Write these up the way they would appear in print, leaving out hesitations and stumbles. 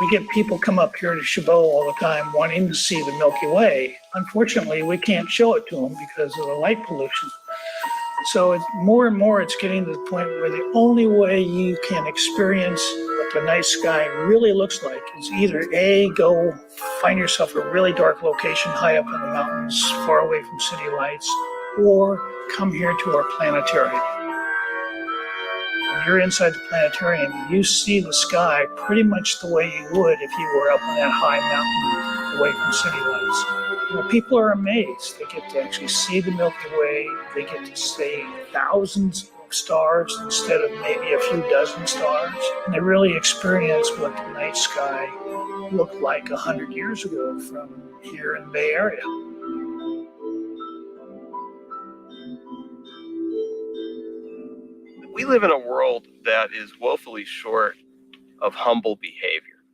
We get people come up here to Chabot all the time wanting to see the Milky Way. Unfortunately, we can't show it to them because of the light pollution. So it's more and more, it's getting to the point where the only way you can experience what the night sky really looks like is either A, go find yourself a really dark location high up in the mountains, far away from city lights, or come here to our planetarium. When you're inside the planetarium, you see the sky pretty much the way you would if you were up on that high mountain away from city lights. Well, people are amazed. They get to actually see the Milky Way. They get to see thousands of stars instead of maybe a few dozen stars. And they really experience what the night sky looked like 100 years ago from here in the Bay Area. We live in a world that is woefully short of humble behavior.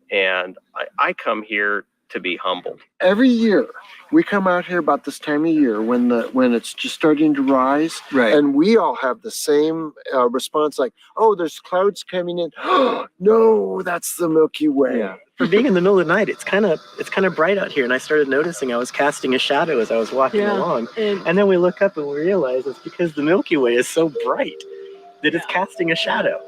And I come here to be humbled. Every year we come out here about this time of year when it's just starting to rise, right? And we all have the same response, like, "Oh, there's clouds coming in." No, that's the Milky Way. Yeah. For being in the middle of the night, it's kind of bright out here, and I started noticing I was casting a shadow as I was walking along, and then we look up and we realize it's because the Milky Way is so bright that it's casting a shadow.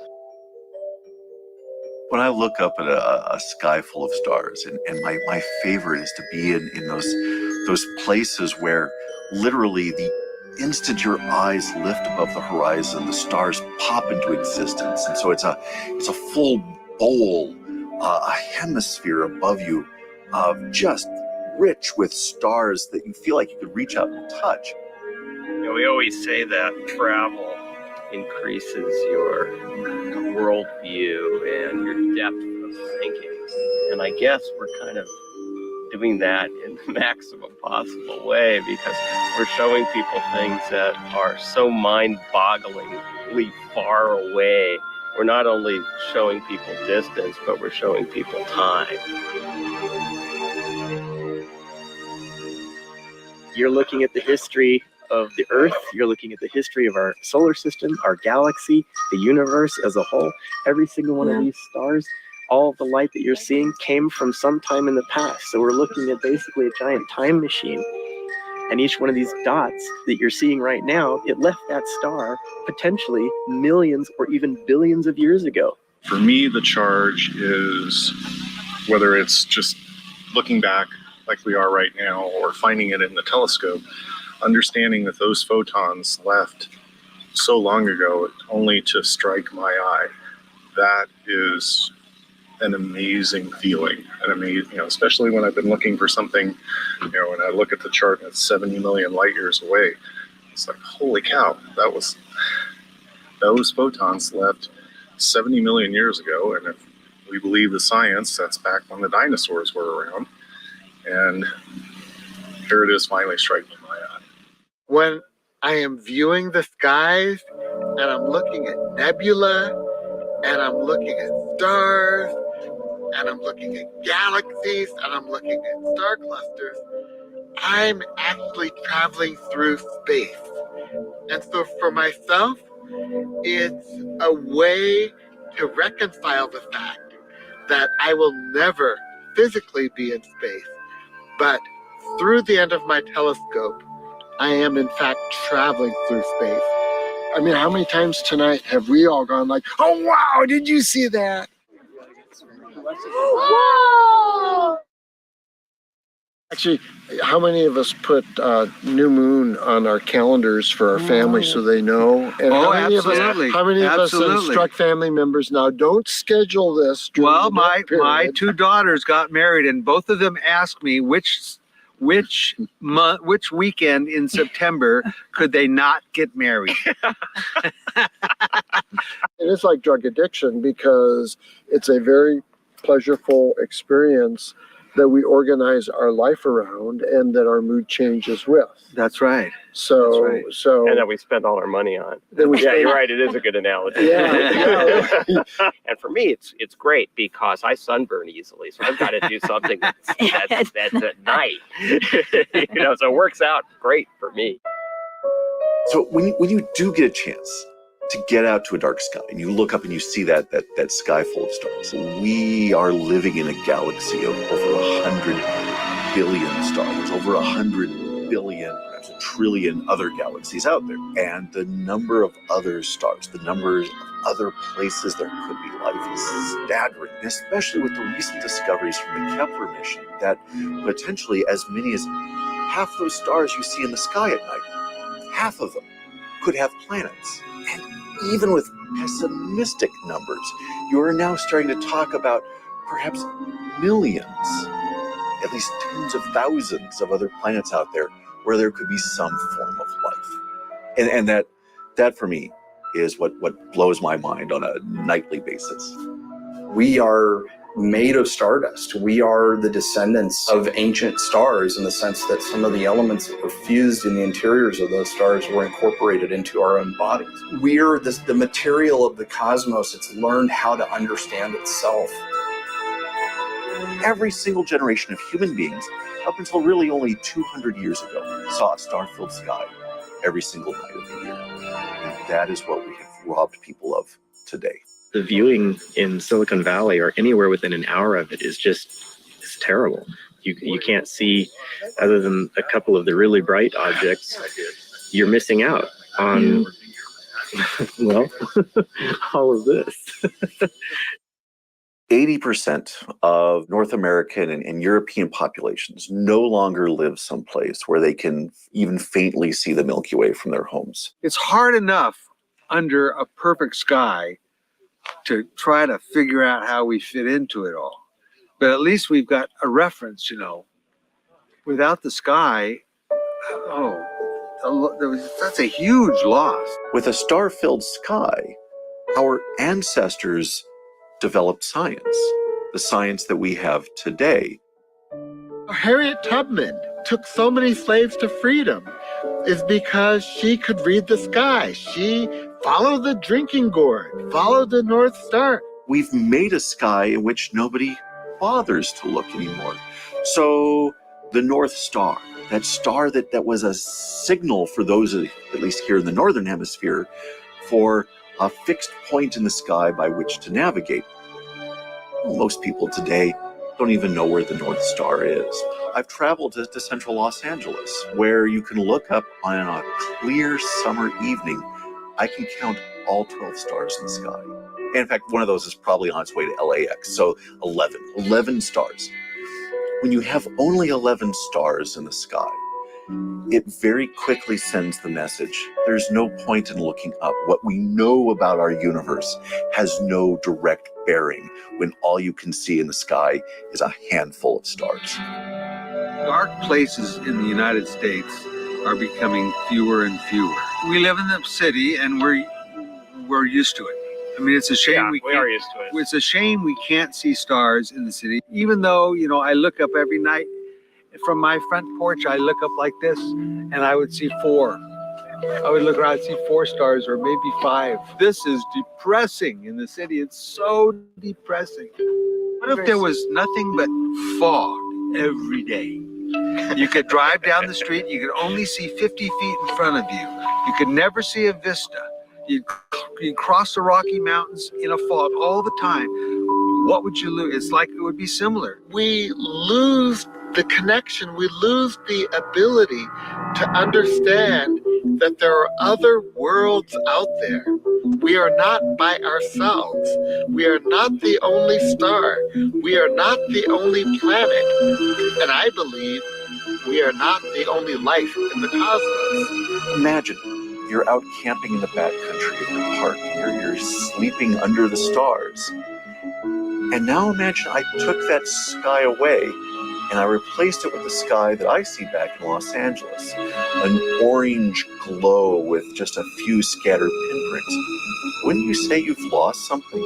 When I look up at a sky full of stars, and my favorite is to be in those places where literally the instant your eyes lift above the horizon, the stars pop into existence. And so it's a full bowl, a hemisphere above you of just rich with stars that you feel like you could reach out and touch. You know, we always say that travel increases your worldview and your depth of thinking. And I guess we're kind of doing that in the maximum possible way, because we're showing people things that are so mind-bogglingly far away. We're not only showing people distance, but we're showing people time. You're looking at the history of the Earth, you're looking at the history of our solar system, our galaxy, the universe as a whole. Every single one of these stars, all of the light that you're seeing came from some time in the past. So we're looking at basically a giant time machine. And each one of these dots that you're seeing right now, it left that star potentially millions or even billions of years ago. For me, the charge is, whether it's just looking back like we are right now or finding it in the telescope, understanding that those photons left so long ago only to strike my eye, that is an amazing feeling. Especially when I've been looking for something, when I look at the chart and it's 70 million light years away, it's like, holy cow, those photons left 70 million years ago. And if we believe the science, that's back when the dinosaurs were around. And here it is finally striking my eye. When I am viewing the skies and I'm looking at nebula and I'm looking at stars and I'm looking at galaxies and I'm looking at star clusters, I'm actually traveling through space. And so for myself, it's a way to reconcile the fact that I will never physically be in space, but through the end of my telescope, I am in fact traveling through space. I mean, how many times tonight have we all gone like, "Oh wow, did you see that?" Whoa! Actually, how many of us put new moon on our calendars for our family so they know? And absolutely. How many of us instruct family members now, don't schedule this during Well, the night period? my two daughters got married, and both of them asked me which weekend in September could they not get married. It is like drug addiction, because it's a very pleasurable experience that we organize our life around and that our mood changes with. That's right. So And that we spend all our money on. Yeah, you're right. It is a good analogy. Yeah. And for me, it's great because I sunburn easily, so I've got to do something that's at night. So it works out great for me. So when you do get a chance to get out to a dark sky and you look up and you see that sky full of stars. We are living in a galaxy of over 100 billion stars. There's over 100 billion, perhaps a trillion other galaxies out there. And the number of other stars, the numbers of other places there could be life is staggering, especially with the recent discoveries from the Kepler mission that potentially as many as half those stars you see in the sky at night, half of them could have planets. And even with pessimistic numbers, you are now starting to talk about perhaps millions, at least tens of thousands of other planets out there where there could be some form of life. And that for me is what blows my mind on a nightly basis. We are made of stardust. We are the descendants of ancient stars in the sense that some of the elements that were fused in the interiors of those stars were incorporated into our own bodies. We're the material of the cosmos. It's learned how to understand itself. Every single generation of human beings, up until really only 200 years ago, saw a star-filled sky every single night of the year. And that is what we have robbed people of today. The viewing in Silicon Valley or anywhere within an hour of it is it's terrible. You can't see, other than a couple of the really bright objects, you're missing out on, well, all of this. 80% of North American and European populations no longer live someplace where they can even faintly see the Milky Way from their homes. It's hard enough under a perfect sky to try to figure out how we fit into it all. But at least we've got a reference, Without the sky, that's a huge loss. With a star-filled sky, our ancestors developed science, the science that we have today. Harriet Tubman took so many slaves to freedom is because she could read the sky. She followed the drinking gourd, followed the North Star. We've made a sky in which nobody bothers to look anymore. So the North Star, that star that was a signal for those, at least here in the Northern Hemisphere, for a fixed point in the sky by which to navigate. Most people today don't even know where the North Star is. I've traveled to central Los Angeles, where you can look up on a clear summer evening. I can count all 12 stars in the sky. And in fact, one of those is probably on its way to LAX, so 11 stars. When you have only 11 stars in the sky, it very quickly sends the message, there's no point in looking up. What we know about our universe has no direct bearing when all you can see in the sky is a handful of stars. Dark places in the United States are becoming fewer and fewer. We live in the city and we're used to it. I mean, it's a shame we are used to it. It's a shame we can't see stars in the city. Even though, I look up every night from my front porch, I look up like this and I would see 4. I would look around and see 4 stars or maybe 5. This is depressing in the city. It's so depressing. What if there was nothing but fog every day? You could drive down the street, you could only see 50 feet in front of you. You could never see a vista. You'd cross the Rocky Mountains in a fog all the time. What would you lose? It's like it would be similar. We lose the connection. We lose the ability to understand that there are other worlds out there. We are not by ourselves. We are not the only star. We are not the only planet. And I believe we are not the only life in the cosmos. Imagine you're out camping in the backcountry of your park. You're sleeping under the stars. And now imagine I took that sky away and I replaced it with the sky that I see back in Los Angeles. An orange glow with just a few scattered pinpricks. Wouldn't you say you've lost something?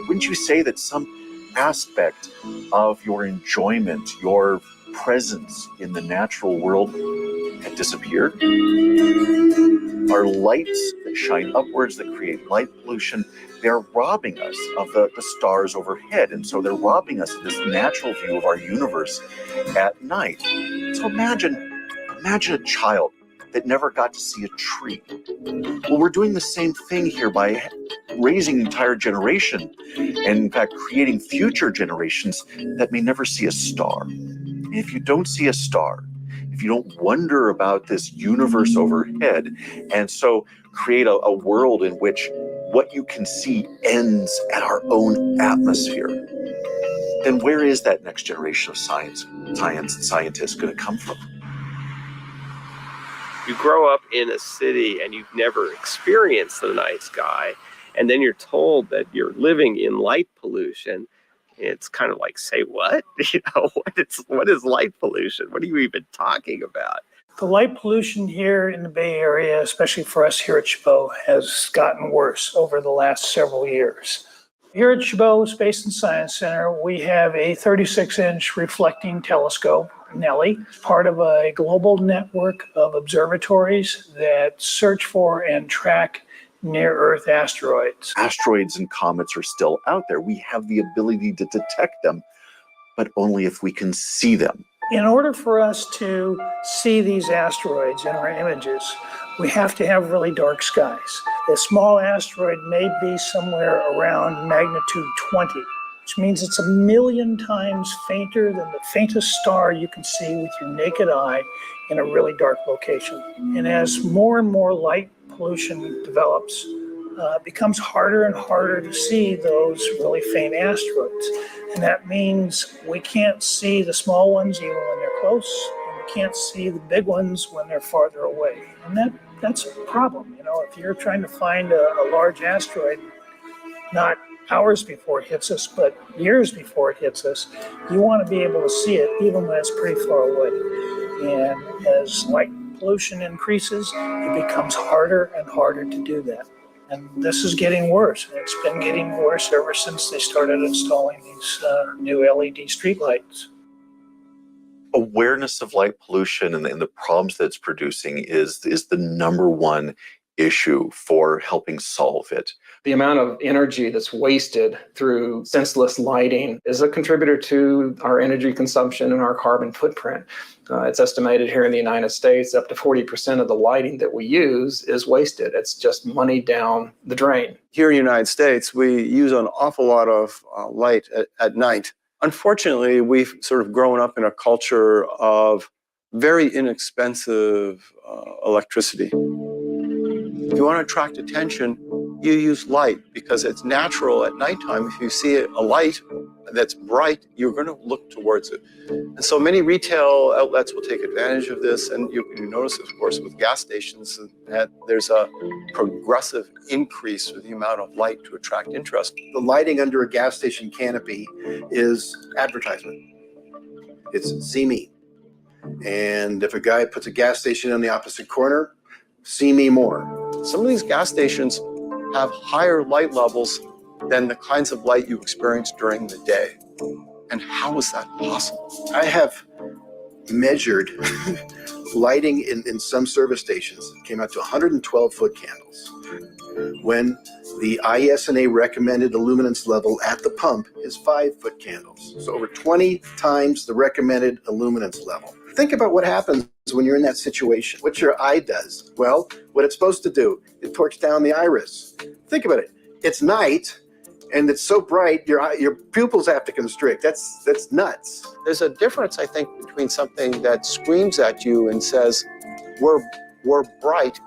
Wouldn't you say that some aspect of your enjoyment, your presence in the natural world had disappeared? Our lights that shine upwards, that create light pollution, they're robbing us of the stars overhead. And so they're robbing us of this natural view of our universe at night. So imagine a child that never got to see a tree. Well, we're doing the same thing here by raising an entire generation, and in fact, creating future generations that may never see a star. And if you don't see a star, if you don't wonder about this universe overhead, and so create a world in which what you can see ends at our own atmosphere, then where is that next generation of scientists going to come from? You grow up in a city and you've never experienced the night sky, and then you're told that you're living in light pollution. It's kind of like, say what? What is light pollution? What are you even talking about? The light pollution here in the Bay Area, especially for us here at Chabot, has gotten worse over the last several years. Here at Chabot Space and Science Center, we have a 36-inch reflecting telescope, Nellie, part of a global network of observatories that search for and track near-Earth asteroids. Asteroids and comets are still out there. We have the ability to detect them, but only if we can see them. In order for us to see these asteroids in our images, we have to have really dark skies. A small asteroid may be somewhere around magnitude 20, which means it's 1,000,000 times fainter than the faintest star you can see with your naked eye in a really dark location. And as more and more light pollution develops, it becomes harder and harder to see those really faint asteroids. And that means we can't see the small ones even when they're close, and we can't see the big ones when they're farther away. And that's a problem. If you're trying to find a large asteroid, not hours before it hits us, but years before it hits us, you want to be able to see it even when it's pretty far away. And as light pollution increases, it becomes harder and harder to do that. And this is getting worse. And it's been getting worse ever since they started installing these new LED streetlights. Awareness of light pollution and the problems that it's producing is the number one issue for helping solve it. The amount of energy that's wasted through senseless lighting is a contributor to our energy consumption and our carbon footprint. It's estimated here in the United States up to 40% of the lighting that we use is wasted. It's just money down the drain. Here in the United States, we use an awful lot of light at night. Unfortunately, we've sort of grown up in a culture of very inexpensive electricity. If you want to attract attention, you use light because it's natural at nighttime. If you see a light that's bright, you're going to look towards it. And so many retail outlets will take advantage of this. And you notice, of course, with gas stations that there's a progressive increase with the amount of light to attract interest. The lighting under a gas station canopy is advertisement. It's see me. And if a guy puts a gas station on the opposite corner, see me more. Some of these gas stations have higher light levels than the kinds of light you experience during the day. And how is that possible? I have measured lighting in some service stations. It came out to 112 foot candles. When the ISNA recommended illuminance level at the pump is 5 foot candles. So over 20 times the recommended illuminance level. Think about what happens when you're in that situation. What your eye does. Well, what it's supposed to do, it torques down the iris. Think about it. It's night, and it's so bright, your pupils have to constrict. That's nuts. There's a difference, I think, between something that screams at you and says, we're bright,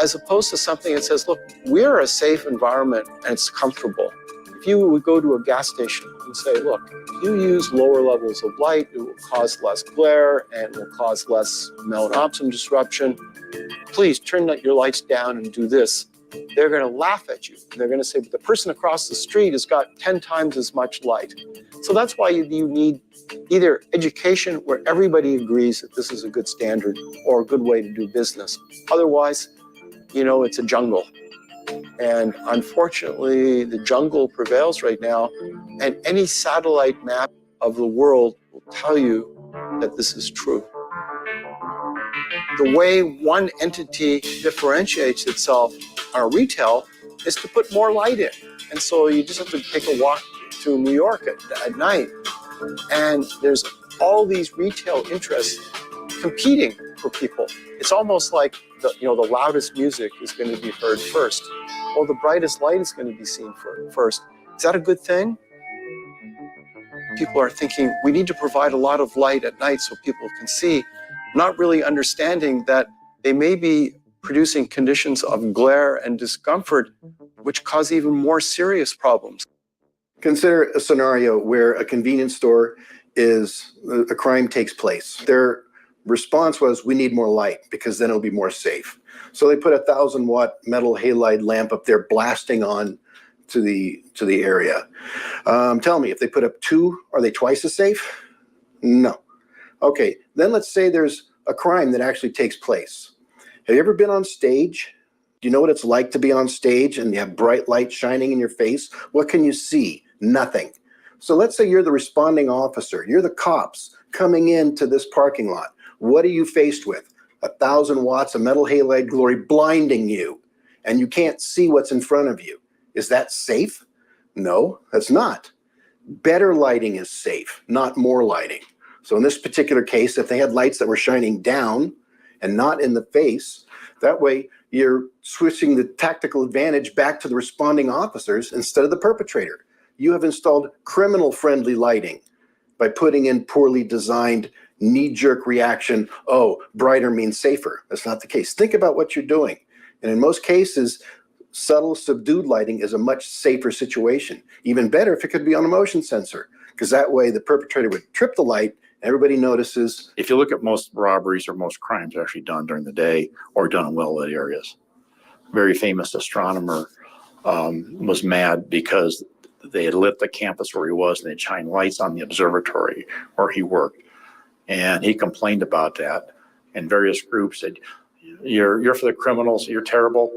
as opposed to something that says, look, we're a safe environment and it's comfortable. If you would go to a gas station and say, look, if you use lower levels of light, it will cause less glare and will cause less melanopsin disruption. Please turn your lights down and do this. They're going to laugh at you. They're going to say, but the person across the street has got 10 times as much light. So that's why you need either education where everybody agrees that this is a good standard or a good way to do business. Otherwise, it's a jungle. And unfortunately, the jungle prevails right now. And any satellite map of the world will tell you that this is true. The way one entity differentiates itself on retail is to put more light in. And so you just have to take a walk to New York at night. And there's all these retail interests competing for people. It's almost like the loudest music is going to be heard first, or the brightest light is going to be seen first. Is that a good thing? People are thinking we need to provide a lot of light at night so people can see, not really understanding that they may be producing conditions of glare and discomfort which cause even more serious problems. Consider a scenario where a convenience store a crime takes place. Their response was, we need more light because then it'll be more safe. So they put a 1,000-watt metal halide lamp up there blasting on to the area. Tell me, if they put up 2, are they twice as safe? No. Okay, then let's say there's a crime that actually takes place. Have you ever been on stage? Do you know what it's like to be on stage and you have bright light shining in your face? What can you see? Nothing. So let's say you're the responding officer. You're the cops coming into this parking lot. What are you faced with? 1,000 watts of metal halide glory blinding you, and you can't see what's in front of you. Is that safe? No, that's not. Better lighting is safe, not more lighting. So in this particular case, if they had lights that were shining down and not in the face, that way you're switching the tactical advantage back to the responding officers instead of the perpetrator. You have installed criminal-friendly lighting by putting in poorly designed knee-jerk reaction, oh, brighter means safer. That's not the case. Think about what you're doing. And in most cases, subtle, subdued lighting is a much safer situation. Even better if it could be on a motion sensor, because that way the perpetrator would trip the light, everybody notices. If you look at most robberies or most crimes actually done during the day or done in well-lit areas. A very famous astronomer was mad because they had lit the campus where he was and they'd shine lights on the observatory where he worked. And he complained about that, and various groups said, you're for the criminals, you're terrible.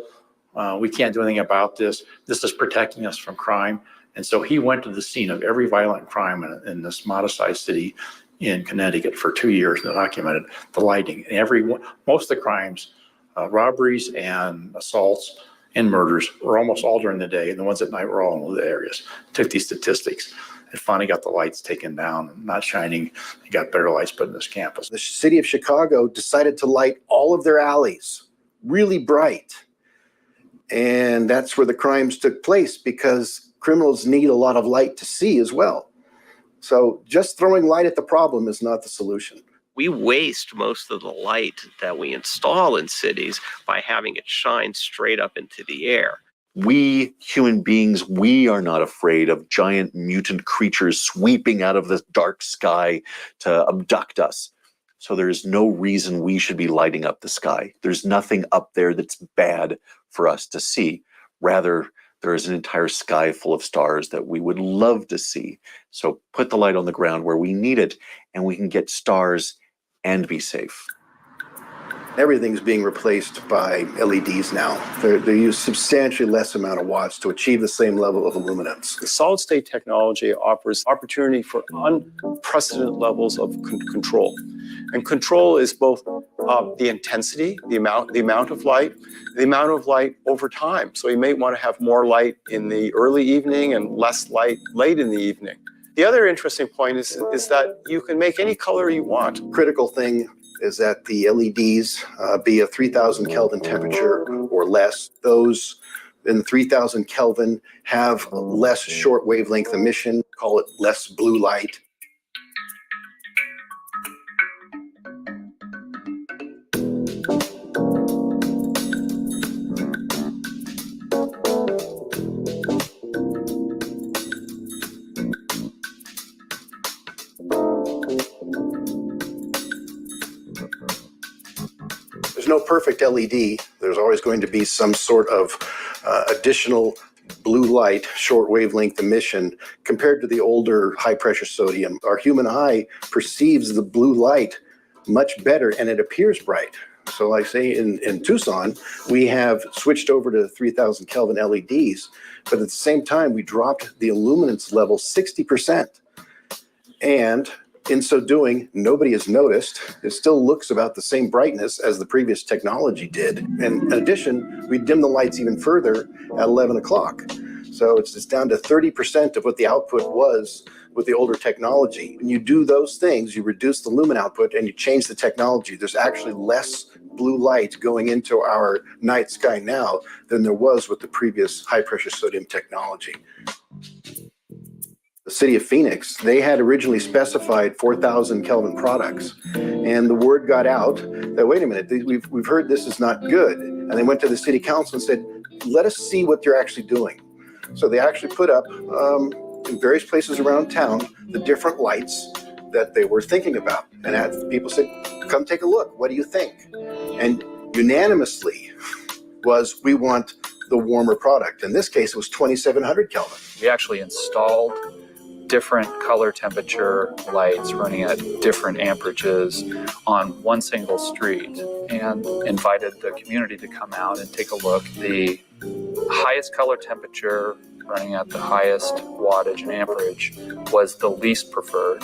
We can't do anything about this. This is protecting us from crime. And so he went to the scene of every violent crime in this modest-sized city in Connecticut for 2 years and documented the lighting. And most of the crimes, robberies and assaults and murders were almost all during the day, and the ones at night were all in the areas. Took these statistics and finally got the lights taken down and not shining. They got better lights put in this campus. The city of Chicago decided to light all of their alleys really bright. And that's where the crimes took place, because criminals need a lot of light to see as well. So just throwing light at the problem is not the solution. We waste most of the light that we install in cities by having it shine straight up into the air. We human beings, we are not afraid of giant mutant creatures sweeping out of the dark sky to abduct us. So there's no reason we should be lighting up the sky. There's nothing up there that's bad for us to see. Rather, there is an entire sky full of stars that we would love to see. So put the light on the ground where we need it, and we can get stars and be safe. Everything's being replaced by LEDs now. They use substantially less amount of watts to achieve the same level of luminance. The solid state technology offers opportunity for unprecedented levels of control. And control is both the intensity, the amount of light over time. So you may want to have more light in the early evening and less light late in the evening. The other interesting point is that you can make any color you want. Critical thing is that the LEDs be a 3,000 Kelvin temperature or less. Those in 3,000 Kelvin have less short wavelength emission, call it less blue light. There's no perfect LED. There's always going to be some sort of additional blue light, short wavelength emission compared to the older high pressure sodium. Our human eye perceives the blue light much better and it appears bright. So like say in Tucson, we have switched over to 3,000 Kelvin LEDs, but at the same time, we dropped the illuminance level 60%. And in so doing, nobody has noticed. It still looks about the same brightness as the previous technology did. And in addition, we dim the lights even further at 11 o'clock. So it's down to 30% of what the output was with the older technology. When you do those things, you reduce the lumen output and you change the technology. There's actually less blue light going into our night sky now than there was with the previous high pressure sodium technology. The city of Phoenix, they had originally specified 4,000 Kelvin products, and the word got out that, wait a minute, we've heard this is not good. And they went to the city council and said, let us see what you're actually doing. So they actually put up in various places around town the different lights that they were thinking about. And people said, come take a look, what do you think? And unanimously was, we want the warmer product. In this case, it was 2,700 Kelvin. We actually installed different color temperature lights running at different amperages on one single street and invited the community to come out and take a look. The highest color temperature running at the highest wattage and amperage was the least preferred.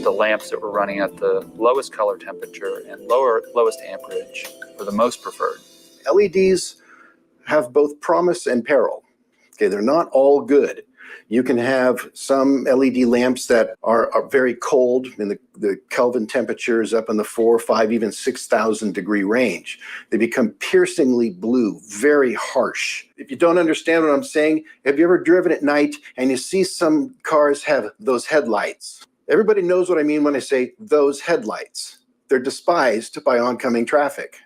The lamps that were running at the lowest color temperature and lowest amperage were the most preferred. LEDs have both promise and peril. Okay, they're not all good. You can have some LED lamps that are very cold, and the Kelvin temperature is up in the 4, 5, even 6,000 degree range. They become piercingly blue, very harsh. If you don't understand what I'm saying, have you ever driven at night and you see some cars have those headlights? Everybody knows what I mean when I say those headlights. They're despised by oncoming traffic.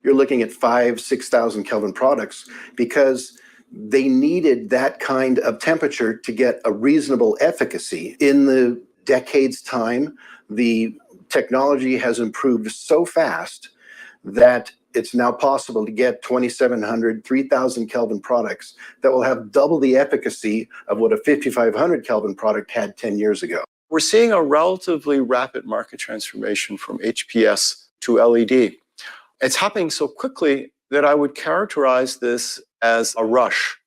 You're looking at 5,000, 6,000 Kelvin products because they needed that kind of temperature to get a reasonable efficacy. In the decade's time, the technology has improved so fast that it's now possible to get 2,700, 3,000 Kelvin products that will have double the efficacy of what a 5,500 Kelvin product had 10 years ago. We're seeing a relatively rapid market transformation from HPS to LED. It's happening so quickly that I would characterize this as a rush.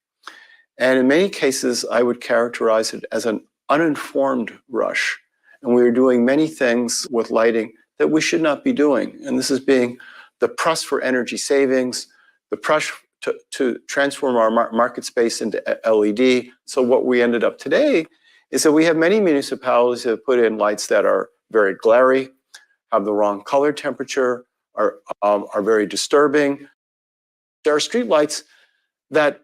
And in many cases, I would characterize it as an uninformed rush. And we're doing many things with lighting that we should not be doing. And this is being the press for energy savings, the press to transform our market space into LED. So what we ended up today is that we have many municipalities that put in lights that are very glary, have the wrong color temperature, are very disturbing. There are street lights that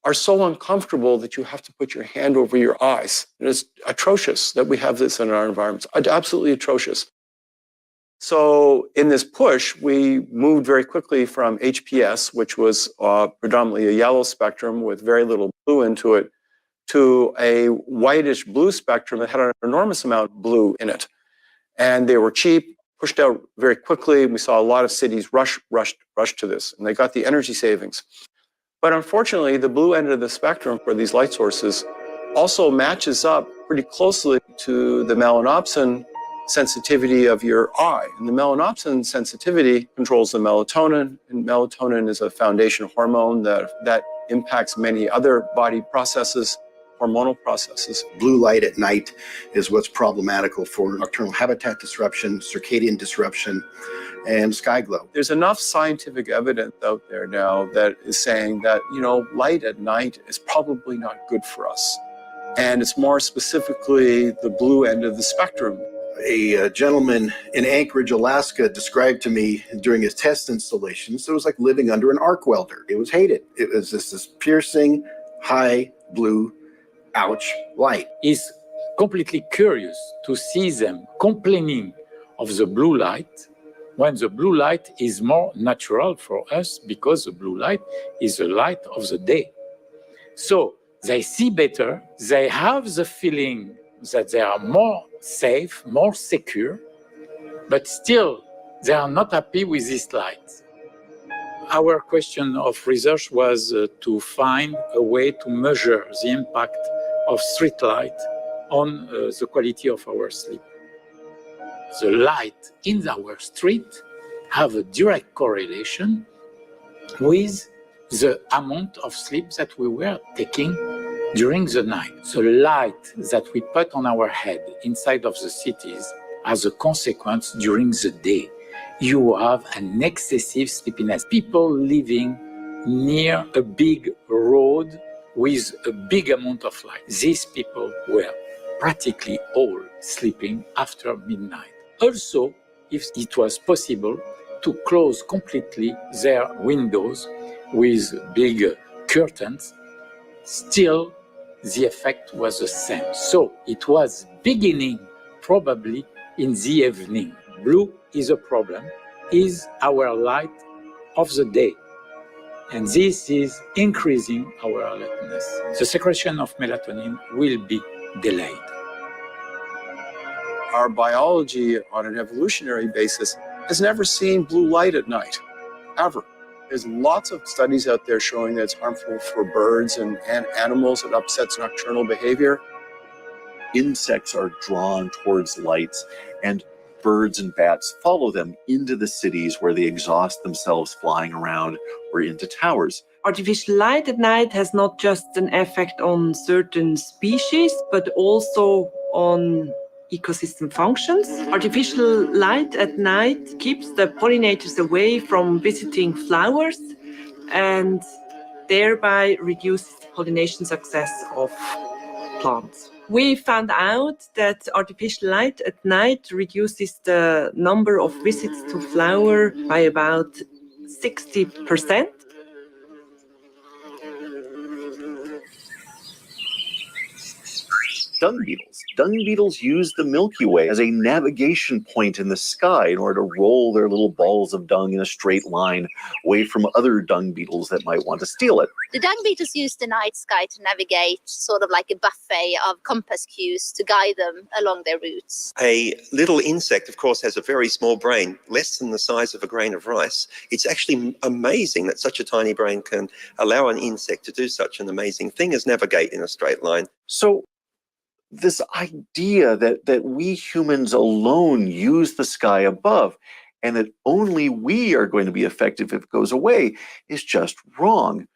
are so uncomfortable that you have to put your hand over your eyes. And it's atrocious that we have this in our environments, absolutely atrocious. So in this push, we moved very quickly from HPS, which was predominantly a yellow spectrum with very little blue into it, to a whitish blue spectrum that had an enormous amount of blue in it. And they were cheap, pushed out very quickly. We saw a lot of cities rush to this, and they got the energy savings. But unfortunately, the blue end of the spectrum for these light sources also matches up pretty closely to the melanopsin sensitivity of your eye. And the melanopsin sensitivity controls the melatonin, and melatonin is a foundation hormone that impacts many other body processes, hormonal processes. Blue light at night is what's problematical for nocturnal habitat disruption, circadian disruption, and sky glow. There's enough scientific evidence out there now that is saying that, light at night is probably not good for us. And it's more specifically the blue end of the spectrum. A gentleman in Anchorage, Alaska, described to me during his test installations, it was like living under an arc welder. It was hated. It was this piercing, high blue, ouch light. Is completely curious to see them complaining of the blue light when the blue light is more natural for us because the blue light is the light of the day. So they see better, they have the feeling that they are more safe, more secure, but still they are not happy with this light. Our question of research was to find a way to measure the impact of street light on the quality of our sleep. The light in our street have a direct correlation with the amount of sleep that we were taking during the night. The light that we put on our head inside of the cities has a consequence during the day. You have an excessive sleepiness. People living near a big road with a big amount of light. These people were practically all sleeping after midnight. Also, if it was possible to close completely their windows with big curtains, still the effect was the same. So it was beginning probably in the evening. Blue is a problem, is our light of the day. And this is increasing our alertness. The secretion of melatonin will be delayed. Our biology on an evolutionary basis has never seen blue light at night, ever. There's lots of studies out there showing that it's harmful for birds and animals. It upsets nocturnal behavior. Insects are drawn towards lights, and birds and bats follow them into the cities where they exhaust themselves flying around or into towers. Artificial light at night has not just an effect on certain species, but also on ecosystem functions. Artificial light at night keeps the pollinators away from visiting flowers and thereby reduces pollination success of plants. We found out that artificial light at night reduces the number of visits to flower by about 60%. Dung beetles. Dung beetles use the Milky Way as a navigation point in the sky in order to roll their little balls of dung in a straight line away from other dung beetles that might want to steal it. The dung beetles use the night sky to navigate, sort of like a buffet of compass cues to guide them along their routes. A little insect, of course, has a very small brain, less than the size of a grain of rice. It's actually amazing that such a tiny brain can allow an insect to do such an amazing thing as navigate in a straight line. So this idea that we humans alone use the sky above and that only we are going to be effective if it goes away is just wrong.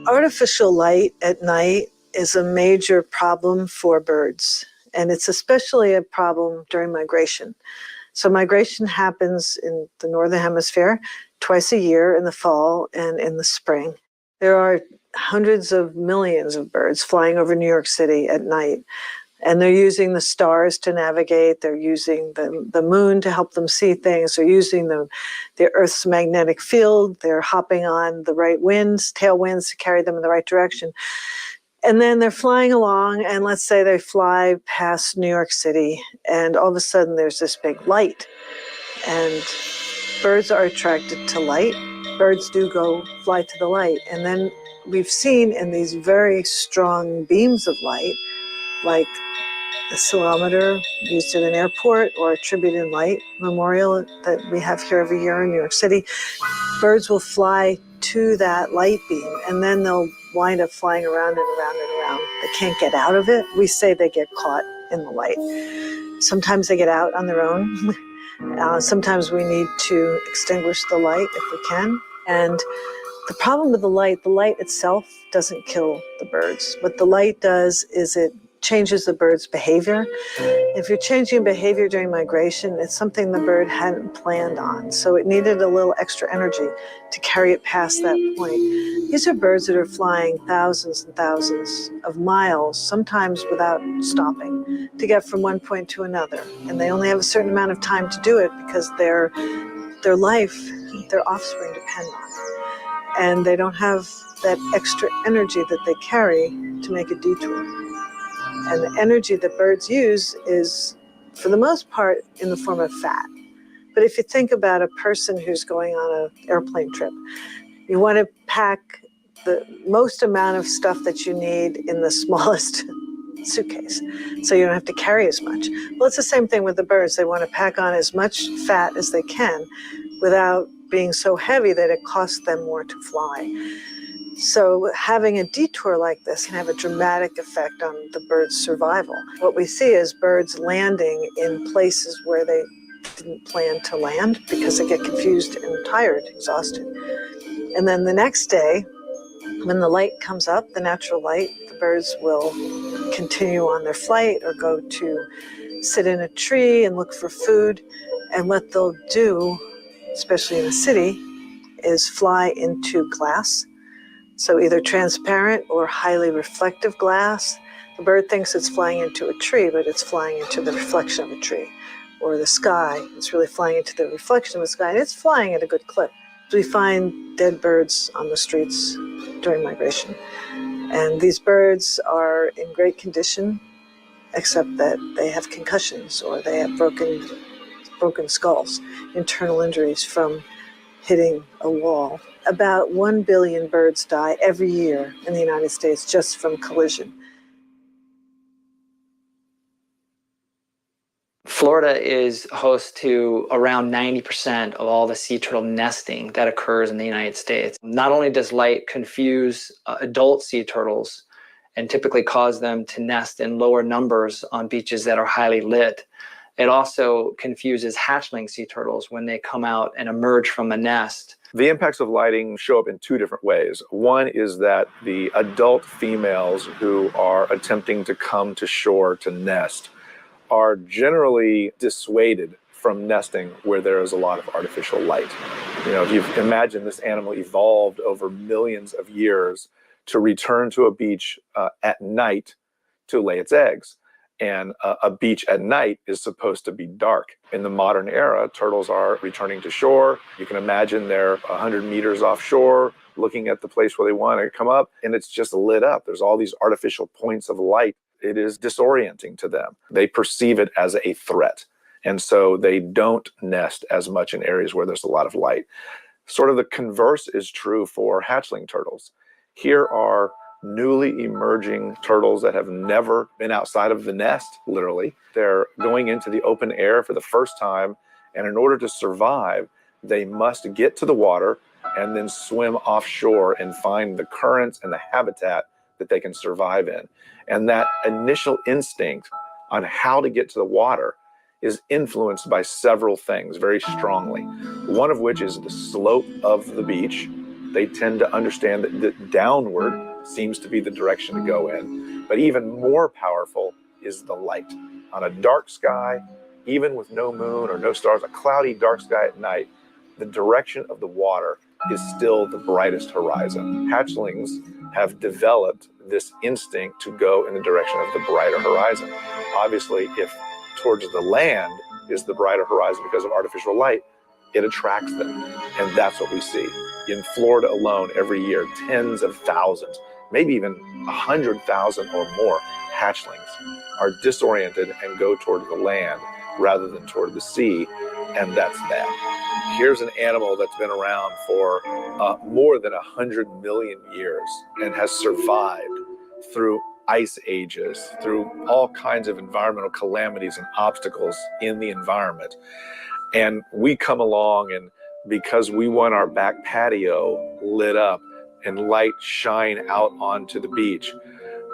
Artificial light at night is a major problem for birds, and it's especially a problem during migration. So migration happens in the Northern Hemisphere twice a year in the fall and in the spring. There are hundreds of millions of birds flying over New York City at night, and they're using the stars to navigate. They're using the moon to help them see things. They're using the Earth's magnetic field. They're hopping on the right winds, tailwinds, to carry them in the right direction. And then they're flying along, and let's say they fly past New York City, and all of a sudden there's this big light. And birds are attracted to light. Birds do go fly to the light. And then we've seen in these very strong beams of light, like the accelerometer used at an airport or a Tribute in Light memorial that we have here every year in New York City, birds will fly to that light beam, and then they'll wind up flying around and around and around. They can't get out of it. We say they get caught in the light. Sometimes they get out on their own, Sometimes we need to extinguish the light if we can. And the problem with the light itself doesn't kill the birds. What the light does is it changes the bird's behavior. If you're changing behavior during migration, it's something the bird hadn't planned on. So it needed a little extra energy to carry it past that point. These are birds that are flying thousands and thousands of miles, sometimes without stopping, to get from one point to another. And they only have a certain amount of time to do it because their life, their offspring depend on it. And they don't have that extra energy that they carry to make a detour. And the energy that birds use is, for the most part, in the form of fat. But if you think about a person who's going on an airplane trip, you want to pack the most amount of stuff that you need in the smallest suitcase, so you don't have to carry as much. Well, it's the same thing with the birds. They want to pack on as much fat as they can without being so heavy that it costs them more to fly. So having a detour like this can have a dramatic effect on the bird's survival. What we see is birds landing in places where they didn't plan to land because they get confused and tired, exhausted. And then the next day, when the light comes up, the natural light, the birds will continue on their flight or go to sit in a tree and look for food. And what they'll do, especially in the city, is fly into glass. So either transparent or highly reflective glass. The bird thinks it's flying into a tree, but it's flying into the reflection of a tree. Or the sky, it's really flying into the reflection of the sky, and it's flying at a good clip. We find dead birds on the streets during migration. And these birds are in great condition, except that they have concussions or they have broken skulls, internal injuries from hitting a wall. About 1 billion birds die every year in the United States just from collision. Florida is host to around 90% of all the sea turtle nesting that occurs in the United States. Not only does light confuse adult sea turtles and typically cause them to nest in lower numbers on beaches that are highly lit, it also confuses hatchling sea turtles when they come out and emerge from a nest. The impacts of lighting show up in two different ways. One is that the adult females who are attempting to come to shore to nest are generally dissuaded from nesting where there is a lot of artificial light. You know, if you imagine this animal evolved over millions of years to return to a beach at night to lay its eggs. And a beach at night is supposed to be dark. In the modern era, turtles are returning to shore. You can imagine they're 100 meters offshore, looking at the place where they want to come up, and it's just lit up. There's all these artificial points of light. It is disorienting to them. They perceive it as a threat. And so they don't nest as much in areas where there's a lot of light. Sort of the converse is true for hatchling turtles. Here are newly emerging turtles that have never been outside of the nest, literally. They're going into the open air for the first time, and in order to survive, they must get to the water and then swim offshore and find the currents and the habitat that they can survive in. And that initial instinct on how to get to the water is influenced by several things very strongly. One of which is the slope of the beach. They tend to understand that downward seems to be the direction to go in. But even more powerful is the light. On a dark sky, even with no moon or no stars, a cloudy dark sky at night, the direction of the water is still the brightest horizon. Hatchlings have developed this instinct to go in the direction of the brighter horizon. Obviously, if towards the land is the brighter horizon because of artificial light, it attracts them. And that's what we see. In Florida alone, every year, tens of thousands, maybe even 100,000 or more hatchlings are disoriented and go toward the land rather than toward the sea, and that's that. Here's an animal that's been around for more than 100 million years and has survived through ice ages, through all kinds of environmental calamities and obstacles in the environment. And we come along, and because we want our back patio lit up and light shine out onto the beach,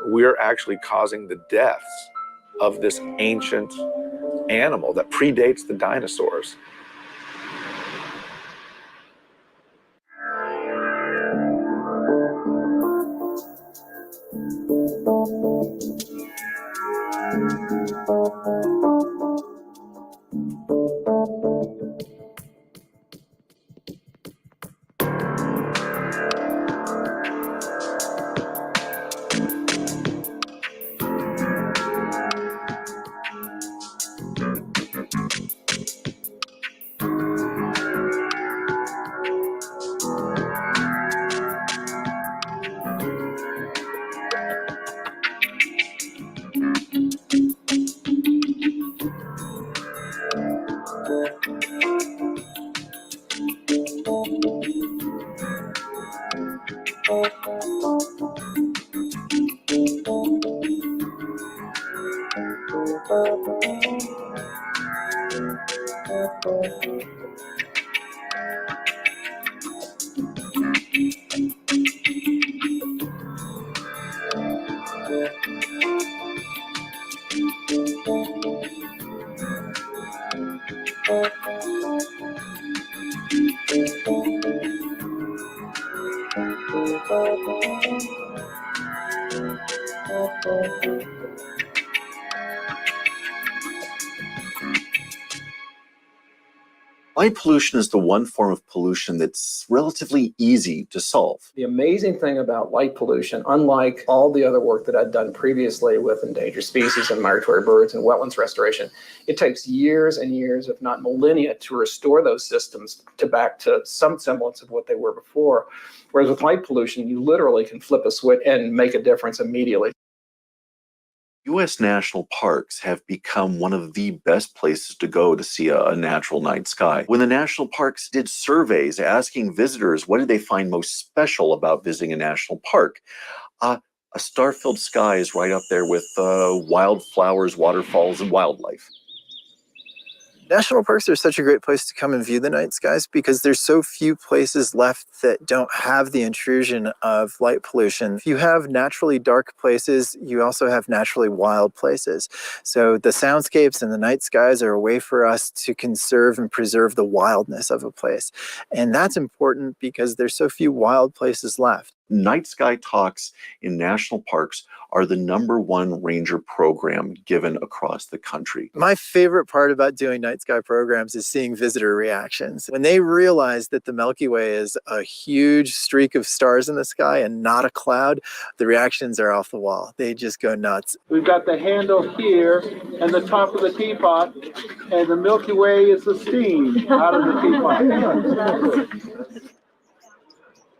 we're actually causing the deaths of this ancient animal that predates the dinosaurs. Light pollution is the one form of pollution that's relatively easy to solve. The amazing thing about light pollution, unlike all the other work that I'd done previously with endangered species and migratory birds and wetlands restoration, it takes years and years, if not millennia, to restore those systems back to some semblance of what they were before. Whereas with light pollution, you literally can flip a switch and make a difference immediately. U.S. national parks have become one of the best places to go to see a natural night sky. When the national parks did surveys asking visitors what did they find most special about visiting a national park, a star-filled sky is right up there with wildflowers, waterfalls, and wildlife. National parks are such a great place to come and view the night skies because there's so few places left that don't have the intrusion of light pollution. If you have naturally dark places, you also have naturally wild places. So the soundscapes and the night skies are a way for us to conserve and preserve the wildness of a place. And that's important because there's so few wild places left. Night sky talks in national parks are the #1 ranger program given across the country. My favorite part about doing night sky programs is seeing visitor reactions. When they realize that the Milky Way is a huge streak of stars in the sky and not a cloud, the reactions are off the wall. They just go nuts. We've got the handle here and the top of the teapot, and the Milky Way is the steam out of the teapot.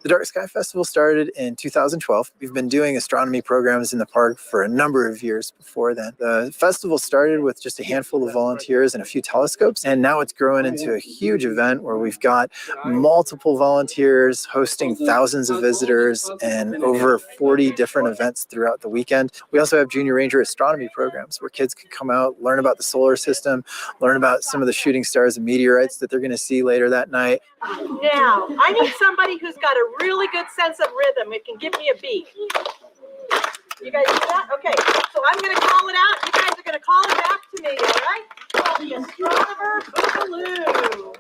The Dark Sky Festival started in 2012. We've been doing astronomy programs in the park for a number of years before then. The festival started with just a handful of volunteers and a few telescopes, and now it's grown into a huge event where we've got multiple volunteers hosting thousands of visitors and over 40 different events throughout the weekend. We also have Junior Ranger astronomy programs where kids can come out, learn about the solar system, learn about some of the shooting stars and meteorites that they're going to see later that night. Now, I need somebody who's got a really good sense of rhythm. It can give me a beat. You guys do that? Okay. So I'm going to call it out. You guys are going to call it back to me, all right? Call the astronomer boogaloo.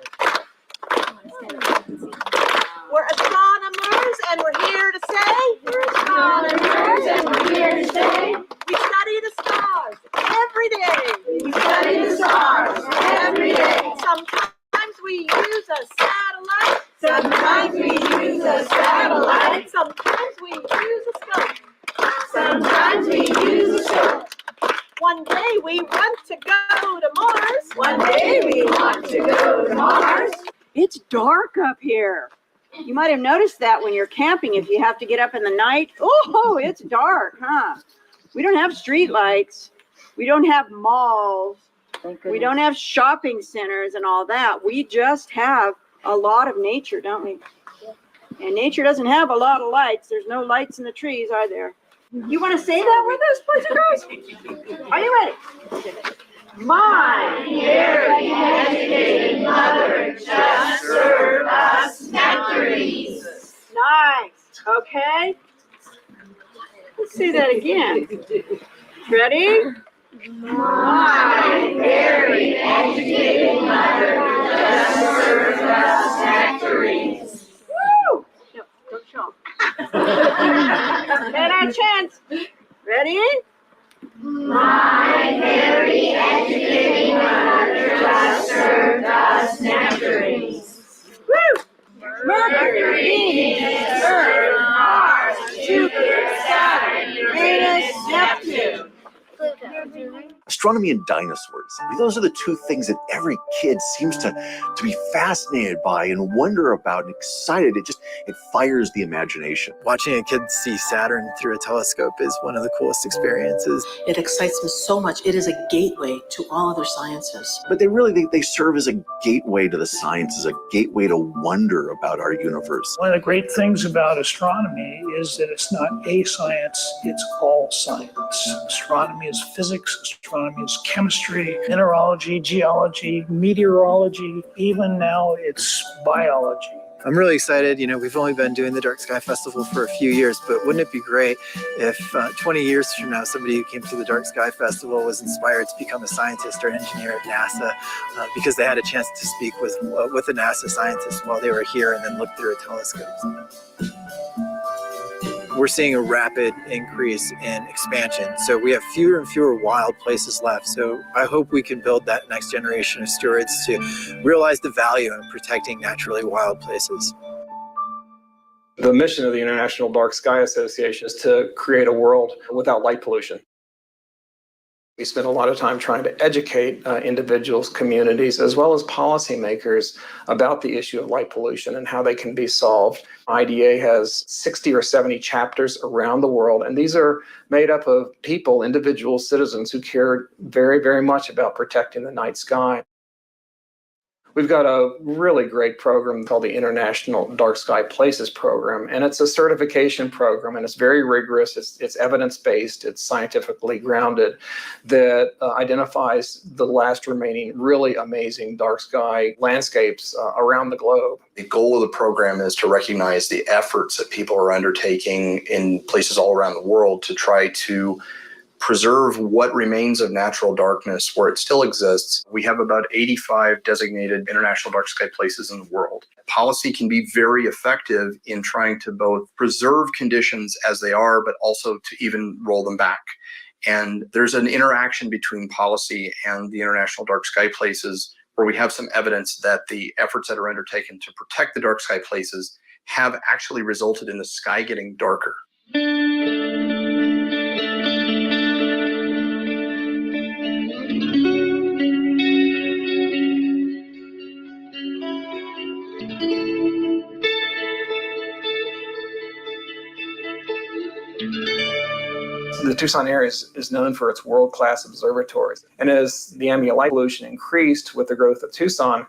We're astronomers, and we're here to say. We're astronomers, and we're here to say. We study the stars every day. We study the stars every day. Sometimes we use a satellite. Sometimes we use a satellite. Sometimes we use a scope. Sometimes we use a scope. One day we want to go to Mars. One day we want to go to Mars. It's dark up here. You might have noticed that when you're camping, if you have to get up in the night. Oh, it's dark, huh? We don't have street lights. We don't have malls. We don't have shopping centers and all that. We just have a lot of nature, don't we? And nature doesn't have a lot of lights. There's no lights in the trees, are there? You want to say that with us, boys and girls? Are you ready? My very educated mother just served us nectarines. Nice. Okay. Let's say that again. Ready? My very educated mother just served us nectarines. Woo! Don't show. And our chant. Ready? My very educated mother just served us nectarines. Woo! Mercury, Venus, Earth, Mars, Jupiter, Saturn, Uranus, Neptune. Astronomy and dinosaurs. Those are the two things that every kid seems to be fascinated by and wonder about and excited. It fires the imagination. Watching a kid see Saturn through a telescope is one of the coolest experiences. It excites me so much. It is a gateway to all other sciences. But they serve as a gateway to the sciences, a gateway to wonder about our universe. One of the great things about astronomy is that it's not a science, it's all science. Astronomy is physics, astronomy is chemistry, mineralogy, geology, meteorology, even now it's biology. I'm really excited. We've only been doing the Dark Sky Festival for a few years, but wouldn't it be great if 20 years from now, somebody who came to the Dark Sky Festival was inspired to become a scientist or engineer at NASA because they had a chance to speak with a NASA scientist while they were here and then look through a telescope. We're seeing a rapid increase in expansion. So we have fewer and fewer wild places left. So I hope we can build that next generation of stewards to realize the value in protecting naturally wild places. The mission of the International Dark Sky Association is to create a world without light pollution. We spend a lot of time trying to educate individuals, communities, as well as policymakers about the issue of light pollution and how they can be solved. IDA has 60 or 70 chapters around the world, and these are made up of people, individual citizens who care very, very much about protecting the night sky. We've got a really great program called the International Dark Sky Places Program, and it's a certification program, and it's very rigorous. It's evidence-based, it's scientifically grounded, that identifies the last remaining really amazing dark sky landscapes around the globe. The goal of the program is to recognize the efforts that people are undertaking in places all around the world to try to preserve what remains of natural darkness where it still exists. We have about 85 designated international dark sky places in the world. Policy can be very effective in trying to both preserve conditions as they are, but also to even roll them back. And there's an interaction between policy and the international dark sky places where we have some evidence that the efforts that are undertaken to protect the dark sky places have actually resulted in the sky getting darker. The Tucson area is known for its world-class observatories. And as the ambient light pollution increased with the growth of Tucson,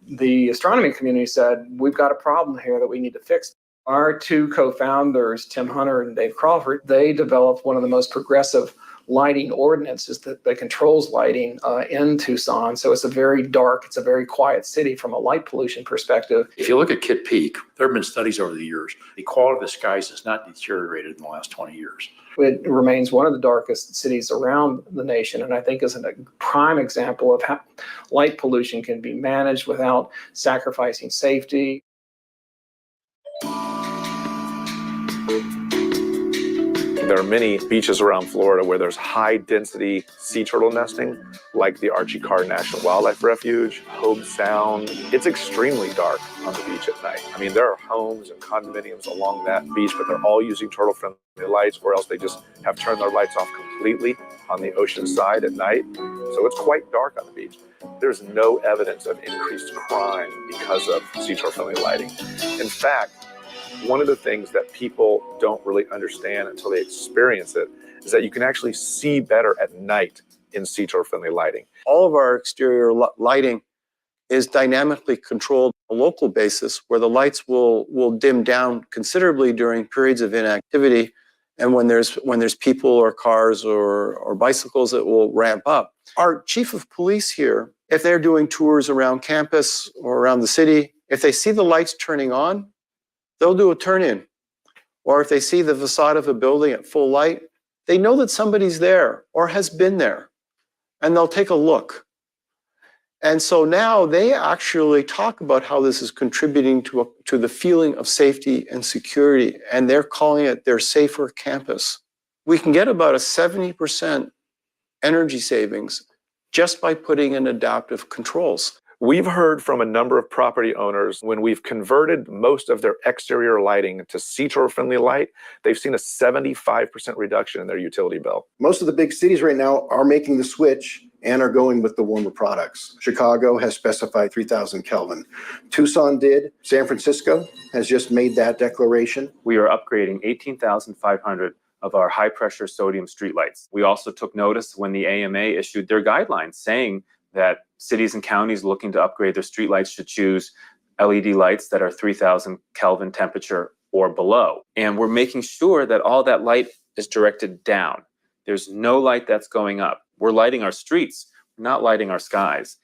the astronomy community said, we've got a problem here that we need to fix. Our two co-founders, Tim Hunter and Dave Crawford, they developed one of the most progressive lighting ordinances that controls lighting in Tucson. So it's a very dark, it's a very quiet city from a light pollution perspective. If you look at Kitt Peak, there have been studies over the years. The quality of the skies has not deteriorated in the last 20 years. It remains one of the darkest cities around the nation, and I think is a prime example of how light pollution can be managed without sacrificing safety. There are many beaches around Florida where there's high density sea turtle nesting, like the Archie Carr National Wildlife Refuge, Hobe Sound. It's extremely dark on the beach at night. I mean, there are homes and condominiums along that beach, but they're all using turtle-friendly lights, or else they just have turned their lights off completely on the ocean side at night. So it's quite dark on the beach. There's no evidence of increased crime because of sea turtle-friendly lighting. In fact, one of the things that people don't really understand until they experience it is that you can actually see better at night in sea turtle-friendly lighting. All of our exterior lighting is dynamically controlled on a local basis where the lights will dim down considerably during periods of inactivity, and when there's people or cars or bicycles, it will ramp up. Our chief of police here, if they're doing tours around campus or around the city, if they see the lights turning on, they'll do a turn-in. Or if they see the facade of a building at full light, they know that somebody's there or has been there. and they'll take a look. And so now they actually talk about how this is contributing to the feeling of safety and security, and they're calling it their safer campus. We can get about a 70% energy savings just by putting in adaptive controls. We've heard from a number of property owners when we've converted most of their exterior lighting to sea-turtle-friendly light, they've seen a 75% reduction in their utility bill. Most of the big cities right now are making the switch and are going with the warmer products. Chicago has specified 3,000 Kelvin. Tucson did. San Francisco has just made that declaration. We are upgrading 18,500 of our high-pressure sodium streetlights. We also took notice when the AMA issued their guidelines saying that cities and counties looking to upgrade their streetlights should choose LED lights that are 3,000 Kelvin temperature or below. And we're making sure that all that light is directed down. There's no light that's going up. We're lighting our streets, we're not lighting our skies.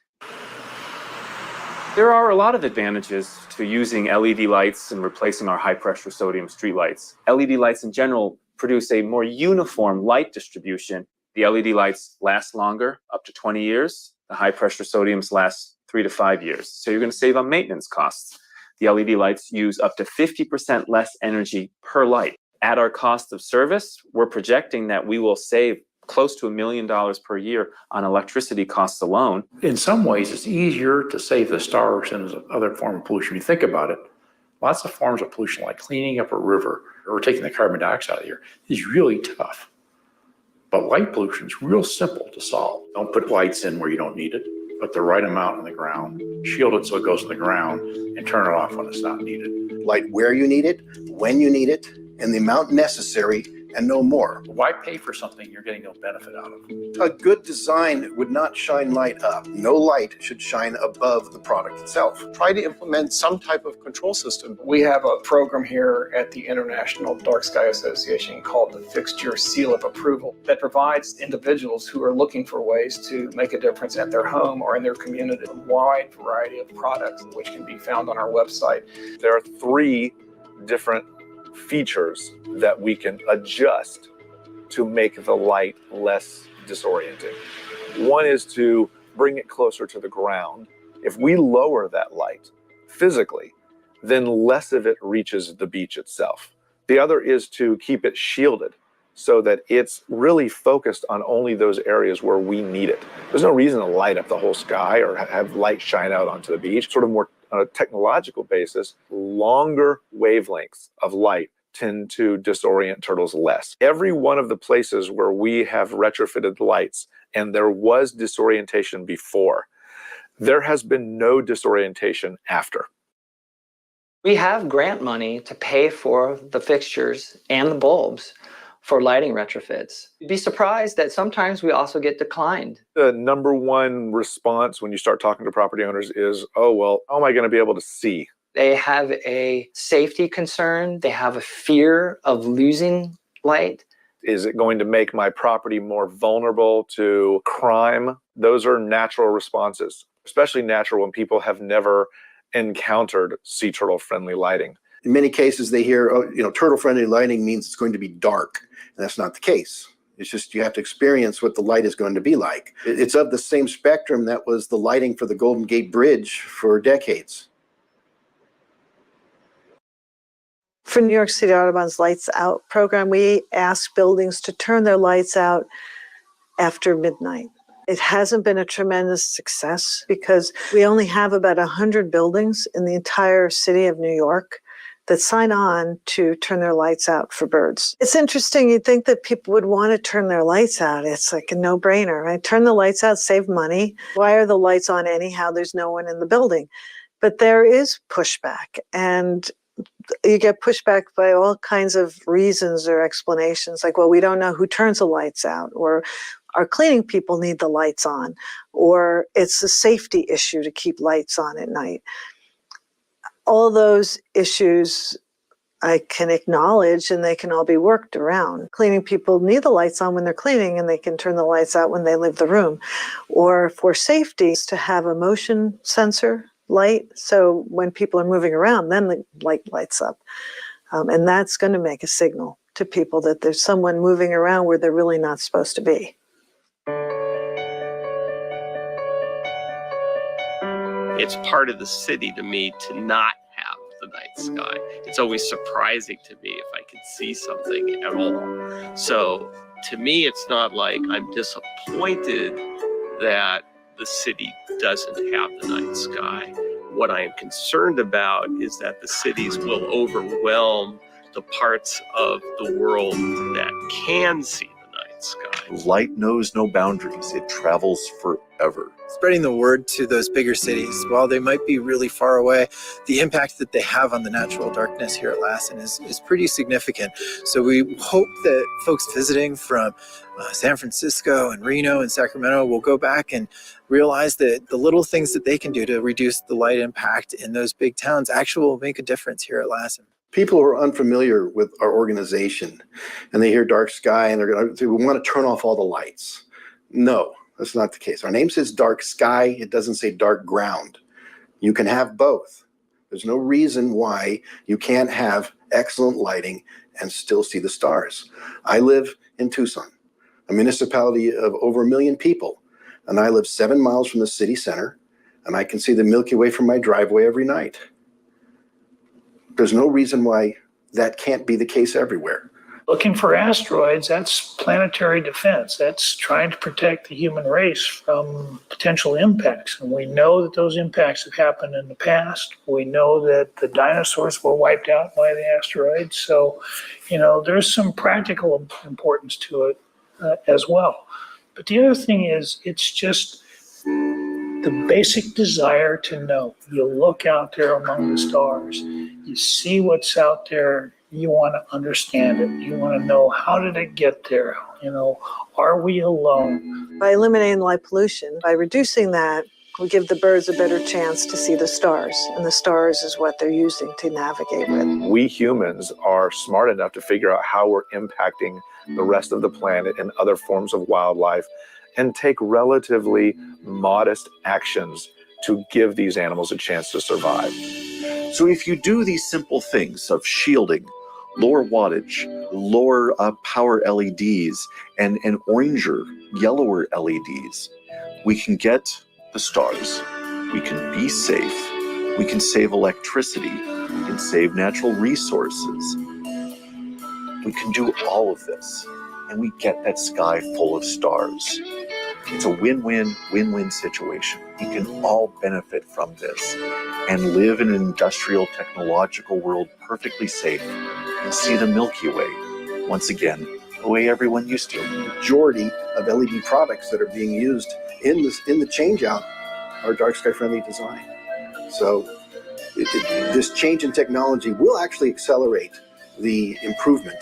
There are a lot of advantages to using LED lights and replacing our high-pressure sodium streetlights. LED lights in general produce a more uniform light distribution. The LED lights last longer, up to 20 years. The high-pressure sodiums last 3 to 5 years. So you're going to save on maintenance costs. The LED lights use up to 50% less energy per light. At our cost of service, we're projecting that we will save close to $1 million per year on electricity costs alone. In some ways, it's easier to save the stars than other form of pollution. When you think about it, lots of forms of pollution, like cleaning up a river or taking the carbon dioxide out of the air, is really tough. But light pollution is real simple to solve. Don't put lights in where you don't need it. Put the right amount in the ground, shield it so it goes in the ground, and turn it off when it's not needed. Light where you need it, when you need it, and the amount necessary, and no more. Why pay for something you're getting no benefit out of? A good design would not shine light up. No light should shine above the product itself. Try to implement some type of control system. We have a program here at the International Dark Sky Association called the Fixture Seal of Approval that provides individuals who are looking for ways to make a difference at their home or in their community. A wide variety of products which can be found on our website. There are 3 different features that we can adjust to make the light less disorienting. One is to bring it closer to the ground. If we lower that light physically, then less of it reaches the beach itself. The other is to keep it shielded so that it's really focused on only those areas where we need it. There's no reason to light up the whole sky or have light shine out onto the beach. Sort of more on a technological basis, longer wavelengths of light tend to disorient turtles less. Every one of the places where we have retrofitted lights and there was disorientation before, there has been no disorientation after. We have grant money to pay for the fixtures and the bulbs for lighting retrofits. You'd be surprised that sometimes we also get declined. The number one response when you start talking to property owners is, oh, well, how am I going to be able to see? They have a safety concern. They have a fear of losing light. Is it going to make my property more vulnerable to crime? Those are natural responses, especially natural when people have never encountered sea turtle friendly lighting. In many cases, they hear, oh, turtle-friendly lighting means it's going to be dark. And that's not the case. It's just you have to experience what the light is going to be like. It's of the same spectrum that was the lighting for the Golden Gate Bridge for decades. For New York City Audubon's Lights Out program, we ask buildings to turn their lights out after midnight. It hasn't been a tremendous success because we only have about 100 buildings in the entire city of New York that sign on to turn their lights out for birds. It's interesting, you'd think that people would want to turn their lights out. It's like a no-brainer, right? Turn the lights out, save money. Why are the lights on anyhow? There's no one in the building. But there is pushback, and you get pushback by all kinds of reasons or explanations, like, well, we don't know who turns the lights out, or our cleaning people need the lights on, or it's a safety issue to keep lights on at night. All those issues I can acknowledge, and they can all be worked around. Cleaning people need the lights on when they're cleaning, and they can turn the lights out when they leave the room. Or for safety, to have a motion sensor light, so when people are moving around, then the light lights up. And that's going to make a signal to people that there's someone moving around where they're really not supposed to be. It's part of the city to me to not have the night sky. It's always surprising to me if I can see something at all. So to me, it's not like I'm disappointed that the city doesn't have the night sky. What I am concerned about is that the cities will overwhelm the parts of the world that can see the night sky. Light knows no boundaries. It travels forever. Spreading the word to those bigger cities, while they might be really far away, the impact that they have on the natural darkness here at Lassen is pretty significant. So we hope that folks visiting from San Francisco and Reno and Sacramento will go back and realize that the little things that they can do to reduce the light impact in those big towns actually will make a difference here at Lassen. People who are unfamiliar with our organization and they hear dark sky and they're going to say, we want to turn off all the lights. No, that's not the case. Our name says dark sky. It doesn't say dark ground. You can have both. There's no reason why you can't have excellent lighting and still see the stars. I live in Tucson, a municipality of over 1 million people, and I live 7 miles from the city center, and I can see the Milky Way from my driveway every night. There's no reason why that can't be the case everywhere. Looking for asteroids, that's planetary defense. That's trying to protect the human race from potential impacts. And we know that those impacts have happened in the past. We know that the dinosaurs were wiped out by the asteroids. So, there's some practical importance to it as well. But the other thing is, it's just the basic desire to know. You look out there among the stars, you see what's out there, you want to understand it. You want to know, how did it get there? Are we alone? By eliminating light pollution, by reducing that, we give the birds a better chance to see the stars. And the stars is what they're using to navigate with. We humans are smart enough to figure out how we're impacting the rest of the planet and other forms of wildlife, and take relatively modest actions to give these animals a chance to survive. So if you do these simple things of shielding, lower wattage, lower power LEDs, and oranger, yellower LEDs, we can get the stars, we can be safe, we can save electricity, we can save natural resources. We can do all of this, and we get that sky full of stars. It's a win-win, win-win situation. We can all benefit from this and live in an industrial, technological world perfectly safe and see the Milky Way, once again, the way everyone used to. The majority of LED products that are being used in the change-out are dark sky friendly design. So this change in technology will actually accelerate the improvement.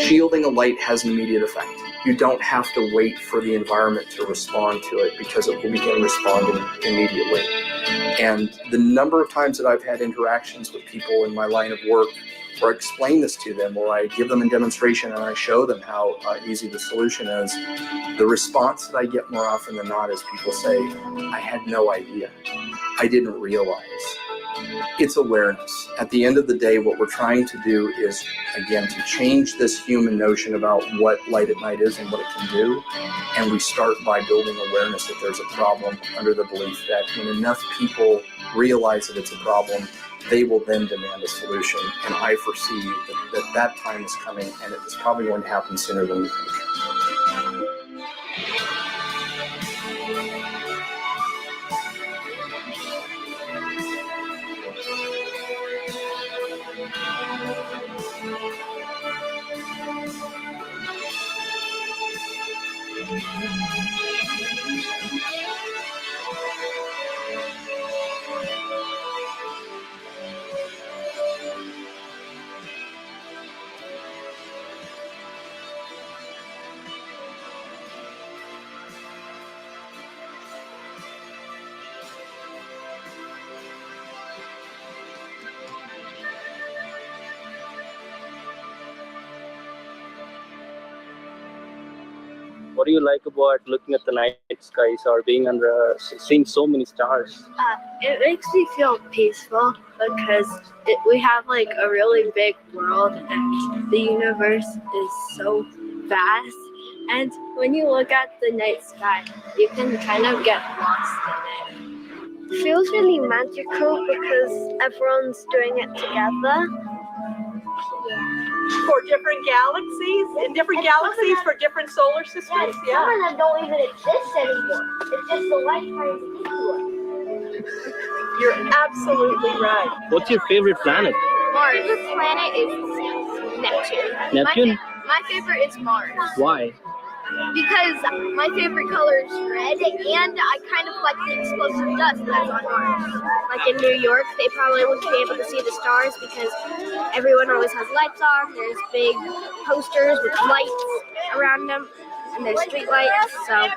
Shielding a light has an immediate effect. You don't have to wait for the environment to respond to it, because it will begin responding immediately. And the number of times that I've had interactions with people in my line of work where I explain this to them, or I give them a demonstration and I show them how easy the solution is, the response that I get more often than not is people say, I had no idea. I didn't realize. It's awareness. At the end of the day, what we're trying to do is, again, to change this human notion about what light at night is and what it can do. And we start by building awareness that there's a problem, under the belief that when enough people realize that it's a problem, they will then demand a solution. And I foresee that time is coming, and it is probably going to happen sooner than we think. What do you like about looking at the night skies or being seeing so many stars? It makes me feel peaceful because we have like a really big world and the universe is so vast. And when you look at the night sky, you can kind of get lost in it. feels really magical because everyone's doing it together. For different galaxies, in different galaxies for different solar systems. Some of them don't even exist anymore. It's just the light trying to get to us. You're absolutely right. What's your favorite planet? Mars. My favorite planet is Neptune. Neptune? My favorite is Mars. Why? Because my favorite color is red, and I kind of like the explosive dust that's on Mars. Like in New York, they probably wouldn't be able to see the stars because everyone always has lights on. There's big posters with lights around them, and there's street lights, so...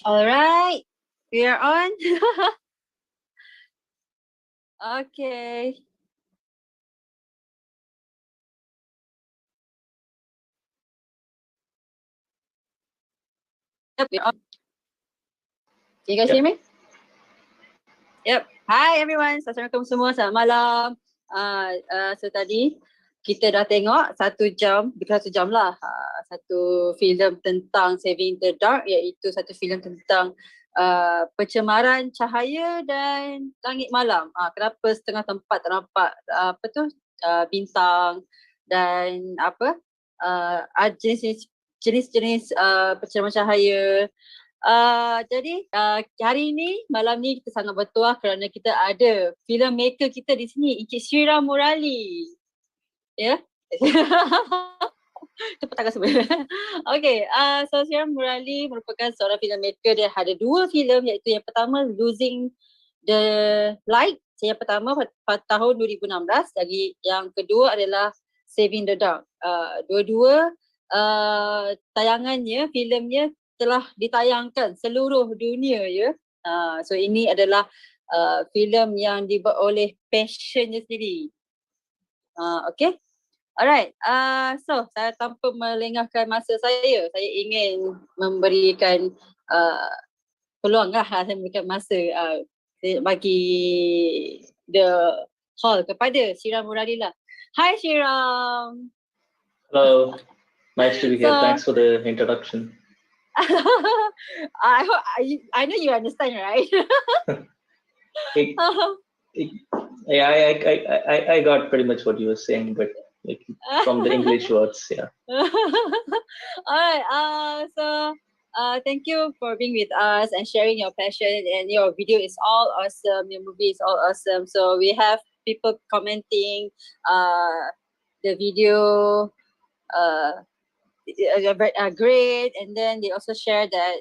All right, we are on. Okay. Yep, we're on. Can you guys hear me? Yep. Hi everyone. Assalamualaikum semua. Selamat malam. So tadi kita dah tengok 1 jam, bukan 1 jam lah, satu filem tentang Saving the Dark, iaitu satu filem tentang pencemaran cahaya dan langit malam. Kenapa setengah tempat tak nampak bintang dan jenis-jenis pencemaran cahaya. Jadi hari ini, malam ni kita sangat bertuah kerana kita ada filmmaker kita di sini, Encik Sriram Murali. Ya? Tepuk tangan semua. Okay, so Sriram Murali merupakan seorang filmmaker. Dia ada 2 filem, iaitu yang pertama Losing the Light, yang pertama pada tahun 2016, lagi yang kedua adalah Saving the Dark. Dua-dua tayangannya, filmnya telah ditayangkan seluruh dunia, ya. So ini adalah filem yang dibuat oleh passionnya sendiri. Okay. Alright, so saya tanpa melengahkan masa saya ingin memberikan peluang lah, saya memberikan masa bagi the hall kepada Sriram Murali lah. Hi Sriram. Hello, nice to be here. So, Thanks for the introduction. I know you understand, right? Yeah, I got pretty much what you were saying, but like from the English words, yeah. Alright, so thank you for being with us and sharing your passion, and your video is all awesome, your movie is all awesome. So we have people commenting the video great, and then they also share that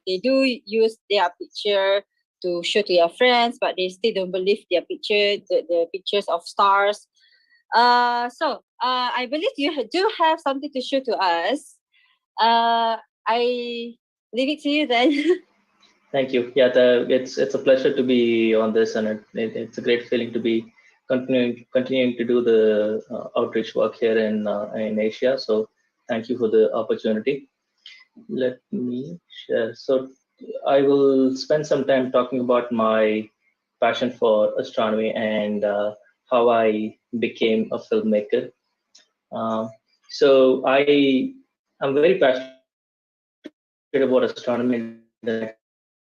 they do use their picture to show to your friends, but they still don't believe their picture, the pictures of stars. So I believe you do have something to show to us. I leave it to you then. Thank you. Yeah, it's a pleasure to be on this, and it's a great feeling to be continuing to do the outreach work here in Asia. So thank you for the opportunity. Let me share. So I will spend some time talking about my passion for astronomy and how I became a filmmaker. So I am very passionate about astronomy, and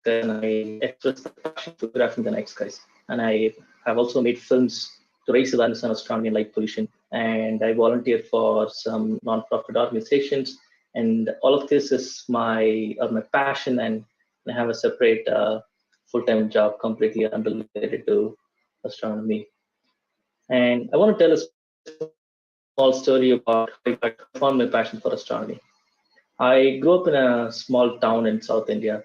I express the passion for photographing the night skies. And I have also made films to raise awareness on astronomy and light pollution. And I volunteer for some non-profit organizations. And all of this is my passion, and I have a separate full-time job completely unrelated to astronomy. And I want to tell a small story about how I found my passion for astronomy. I grew up in a small town in South India,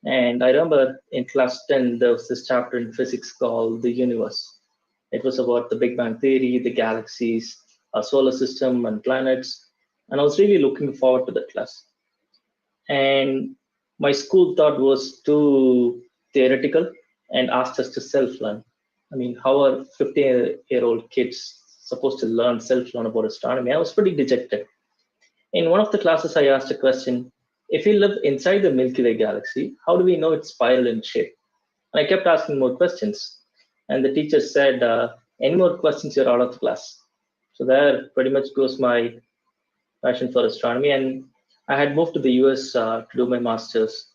and I remember in class 10 there was this chapter in physics called The Universe. It was about the Big Bang Theory, the galaxies, our solar system, and planets, and I was really looking forward to that class. And my school thought was too theoretical and asked us to self-learn. I mean, how are 15-year-old kids supposed to self-learn about astronomy? I was pretty dejected. In one of the classes, I asked a question: if we live inside the Milky Way galaxy, how do we know it's spiral in shape? And I kept asking more questions. And the teacher said, any more questions, you're out of the class. So there pretty much goes my passion for astronomy. And I had moved to the US to do my master's.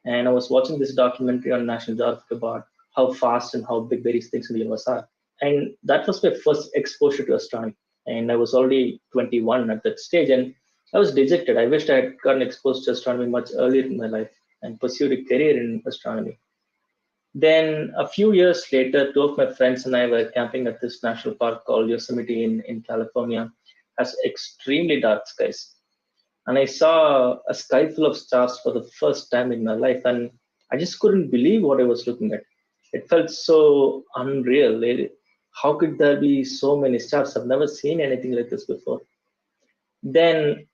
And I was watching this documentary on National Geographic about how fast and how big various things in the universe are. And that was my first exposure to astronomy. And I was already 21 at that stage. And I was dejected. I wished I had gotten exposed to astronomy much earlier in my life and pursued a career in astronomy. Then a few years later, two of my friends and I were camping at this national park called Yosemite in California. It has extremely dark skies. And I saw a sky full of stars for the first time in my life. And I just couldn't believe what I was looking at. It felt so unreal. How could there be so many stars? I've never seen anything like this before. Then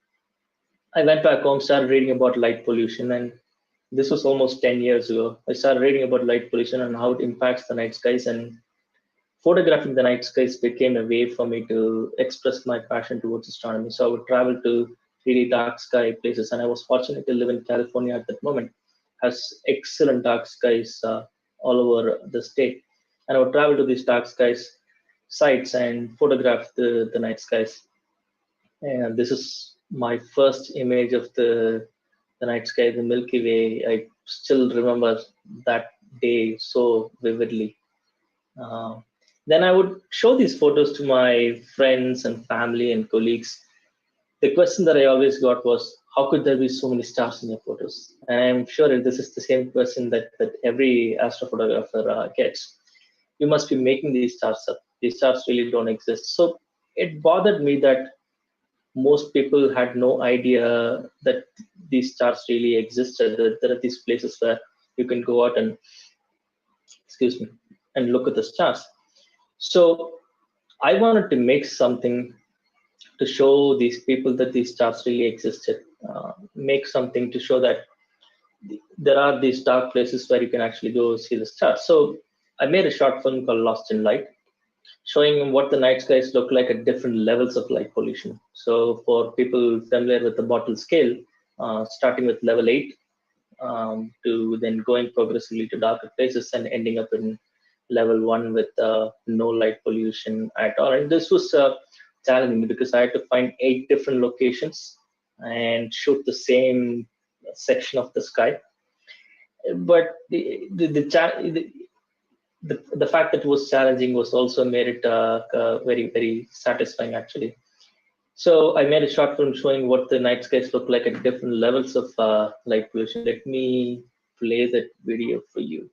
I went back home, started reading about light pollution, and this was almost 10 years ago. I started reading about light pollution and how it impacts the night skies, and photographing the night skies became a way for me to express my passion towards astronomy. So I would travel to really dark sky places, and I was fortunate to live in California at that moment. It has excellent dark skies all over the state. And I would travel to these dark skies sites and photograph the night skies. And this is my first image of the night sky, the Milky Way. I still remember that day so vividly. Then I would show these photos to my friends and family and colleagues. The question that I always got was, how could there be so many stars in your photos? And I'm sure this is the same question that every astrophotographer gets. You must be making these stars up. These stars really don't exist. So it bothered me that most people had no idea that these stars really existed. That there are these places where you can go out and, and look at the stars. So I wanted to make something to show these people that these stars really existed. Make something to show that there are these dark places where you can actually go see the stars. So I made a short film called Lost in Light, showing what the night skies look like at different levels of light pollution. So for people familiar with the bottle scale, starting with level 8, to then going progressively to darker places and ending up in level 1 with no light pollution at all. And this was challenging because I had to find 8 different locations and shoot the same section of the sky. But the fact that it was challenging was also made it very, very satisfying, actually. So I made a short film showing what the night skies look like at different levels of light pollution. Let me play that video for you.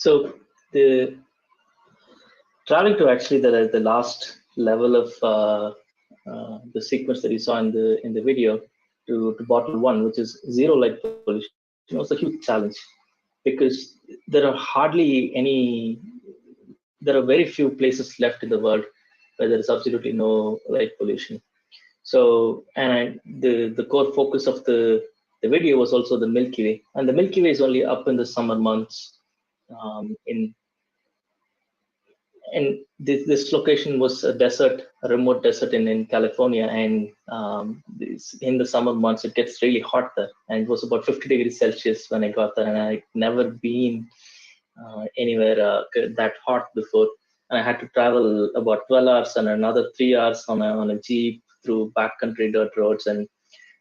So the traveling to actually the last level of the sequence that you saw in the video to bottle 1, which is zero light pollution, was a huge challenge because there are very few places left in the world where there is absolutely no light pollution. So, and the core focus of the video was also the Milky Way, and the Milky Way is only up in the summer months. And this location was a remote desert in California, and in the summer months it gets really hot there, and it was about 50 degrees Celsius when I got there, and I'd never been anywhere that hot before, and I had to travel about 12 hours and another 3 hours on a jeep through backcountry dirt roads. And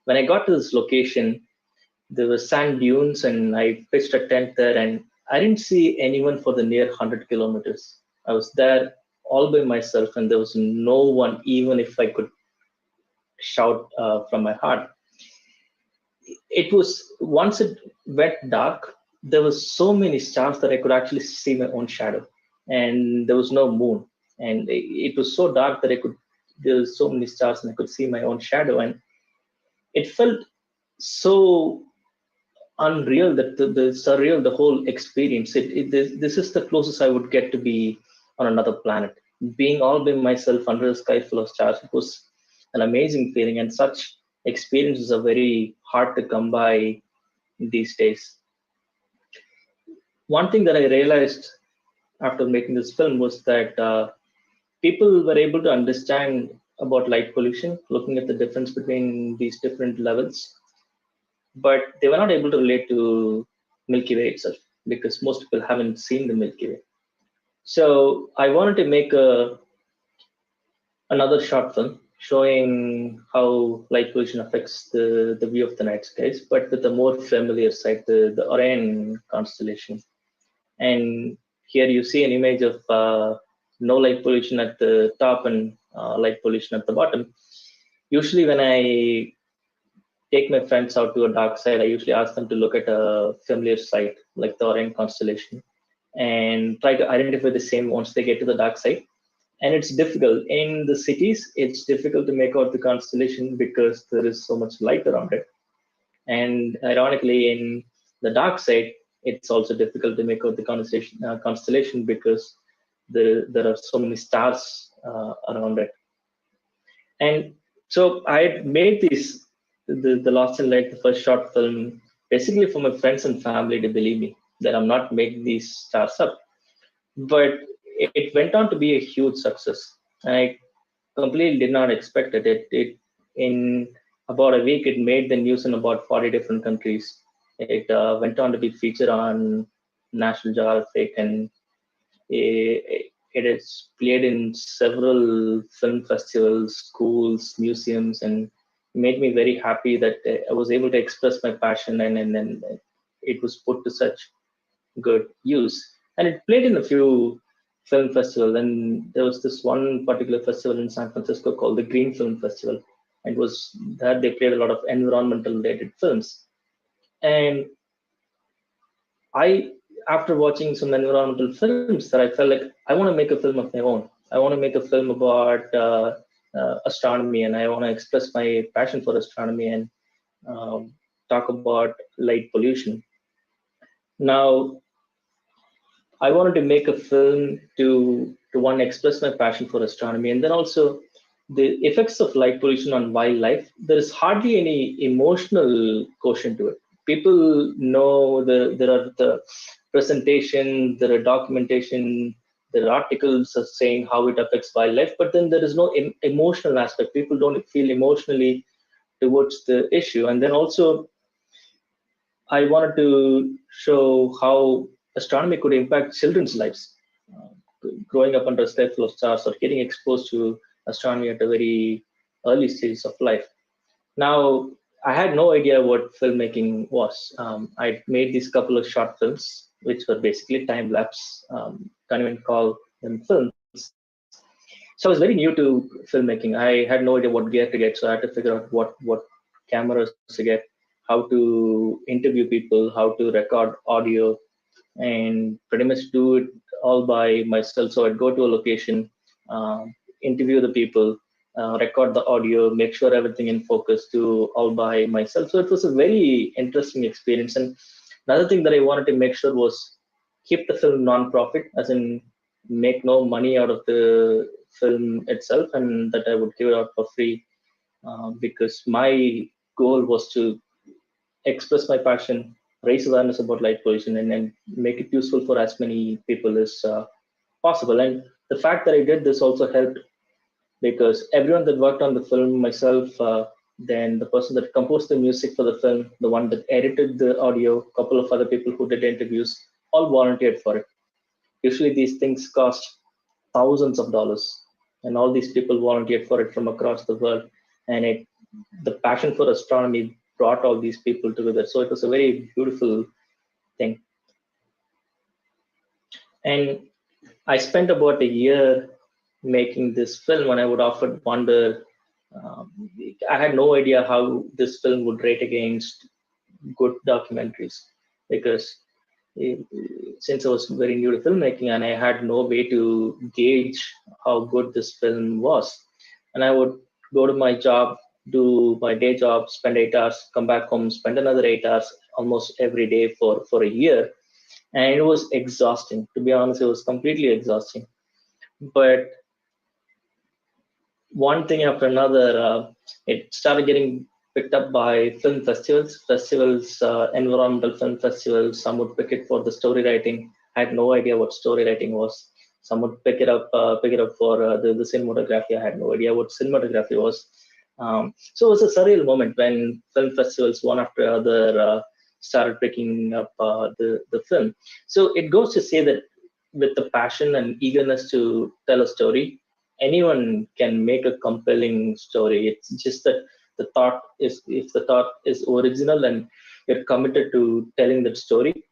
when I got to this location, there were sand dunes, and I pitched a tent there, and I didn't see anyone for the near 100 kilometers. I was there all by myself, and there was no one, even if I could shout from my heart. It was, once it went dark, there was so many stars that I could actually see my own shadow, and there was no moon, and it was so dark that there was so many stars and I could see my own shadow, and it felt so unreal, that the surreal, the whole experience. This is the closest I would get to be on another planet, being all by myself under a sky full of stars. It was an amazing feeling, and such experiences are very hard to come by these days. One thing that I realized after making this film was that people were able to understand about light pollution, looking at the difference between these different levels, but they were not able to relate to Milky Way itself, because most people haven't seen the Milky Way. So I wanted to make another short film showing how light pollution affects the view of the night skies, but with a more familiar side, the Orion constellation. And here you see an image of no light pollution at the top and light pollution at the bottom. Usually when I take my friends out to a dark side, I usually ask them to look at a familiar site like the Orion constellation and try to identify the same once they get to the dark side. And it's difficult. In the cities, it's difficult to make out the constellation because there is so much light around it. And ironically, in the dark side, it's also difficult to make out the constellation because there are so many stars around it. And so I made the Lost in Light, the first short film, basically for my friends and family to believe me that I'm not making these stars up. But it went on to be a huge success. I completely did not expect it. In about a week, it made the news in about 40 different countries. It went on to be featured on National Geographic, and it is played in several film festivals, schools, museums, and made me very happy that I was able to express my passion, and it was put to such good use. And it played in a few film festivals, and there was this one particular festival in San Francisco called the Green Film Festival. And it was that they played a lot of environmental related films. And after watching some environmental films, that I felt like I want to make a film of my own. I want to make a film about astronomy, and I want to express my passion for astronomy and talk about light pollution. Now, I wanted to make a film to one, express my passion for astronomy, and then also the effects of light pollution on wildlife. There is hardly any emotional quotient to it. People know there are the presentation, there are documentation, there are articles saying how it affects wildlife, but then there is no emotional aspect. People don't feel emotionally towards the issue. And then also, I wanted to show how astronomy could impact children's lives. Growing up under a sky full of stars or getting exposed to astronomy at a very early stage of life. Now, I had no idea what filmmaking was. I made these couple of short films, which were basically time lapse. Can't even call them films. So I was very new to filmmaking. I had no idea what gear to get, so I had to figure out what cameras to get, how to interview people, how to record audio, and pretty much do it all by myself. So I'd go to a location, interview the people, record the audio, make sure everything in focus, do all by myself. So it was a very interesting experience. And another thing that I wanted to make sure was keep the film non-profit, as in make no money out of the film itself, and that I would give it out for free, because my goal was to express my passion, raise awareness about light pollution, and make it useful for as many people as possible. And the fact that I did this also helped, because everyone that worked on the film, myself, then the person that composed the music for the film, the one that edited the audio, a couple of other people who did interviews, all volunteered for it. Usually these things cost thousands of dollars, and all these people volunteered for it from across the world. And the passion for astronomy brought all these people together. So it was a very beautiful thing. And I spent about a year making this film, and I would often wonder I had no idea how this film would rate against good documentaries, because since I was very new to filmmaking and I had no way to gauge how good this film was, and I would go to my job, do my day job, spend 8 hours, come back home, spend another 8 hours almost every day for a year, and it was exhausting. To be honest, it was completely exhausting. But one thing after another, it started getting picked up by film festivals, environmental film festivals. Some would pick it for the story writing. I had no idea what story writing was. Some would pick it up for the cinematography. I had no idea what cinematography was. So it was a surreal moment when film festivals, one after another, started picking up the film. So it goes to say that with the passion and eagerness to tell a story, anyone can make a compelling story. It's just that if the thought is original and you're committed to telling that story,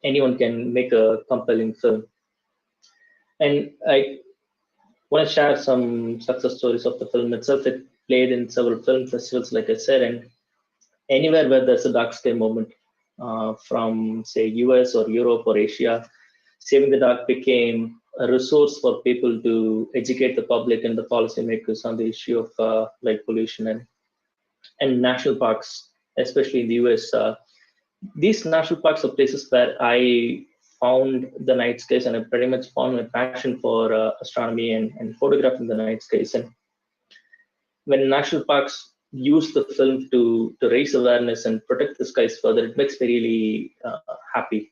anyone can make a compelling film. And I want to share some success stories of the film itself. It played in several film festivals, like I said, and anywhere where there's a dark sky moment, from say US or Europe or Asia, Saving the Dark became a resource for people to educate the public and the policymakers on the issue of light pollution and national parks, especially in the US. These national parks are places where I found the night skies, and I pretty much found my passion for astronomy and photographing the night skies. And when national parks use the film to raise awareness and protect the skies further, it makes me really happy.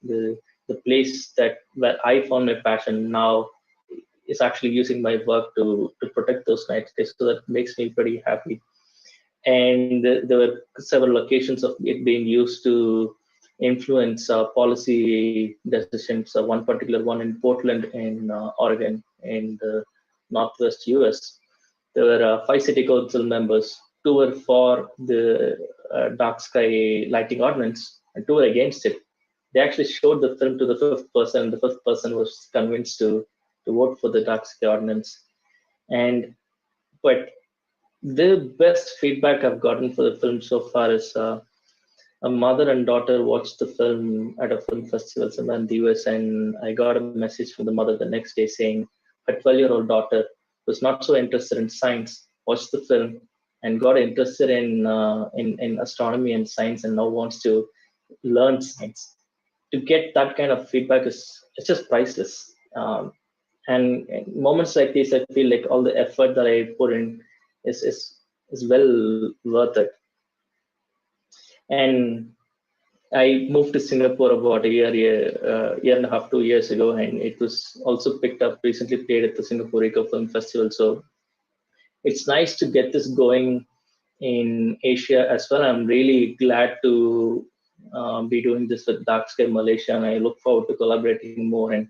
The place where I found my passion now is actually using my work to protect those night skies, so that makes me pretty happy. And there were several occasions of it being used to influence policy decisions. One particular one in Portland, in Oregon, in the Northwest US. There were 5 city council members. 2 were for the dark sky lighting ordinance, and 2 were against it. They actually showed the film to the 5th person, and the 5th person was convinced to vote for the dark sky ordinance. But the best feedback I've gotten for the film so far is a mother and daughter watched the film at a film festival somewhere in the US, and I got a message from the mother the next day saying her 12-year-old daughter was not so interested in science, watched the film and got interested in astronomy and science, and now wants to learn science. To get that kind of feedback it's just priceless. And moments like this, I feel like all the effort that I put in is well worth it. And I moved to Singapore about a year and a half, 2 years ago, and it was also picked up, recently played at the Singapore Eco Film Festival. So it's nice to get this going in Asia as well. I'm really glad to be doing this with Dark Sky Malaysia, and I look forward to collaborating more and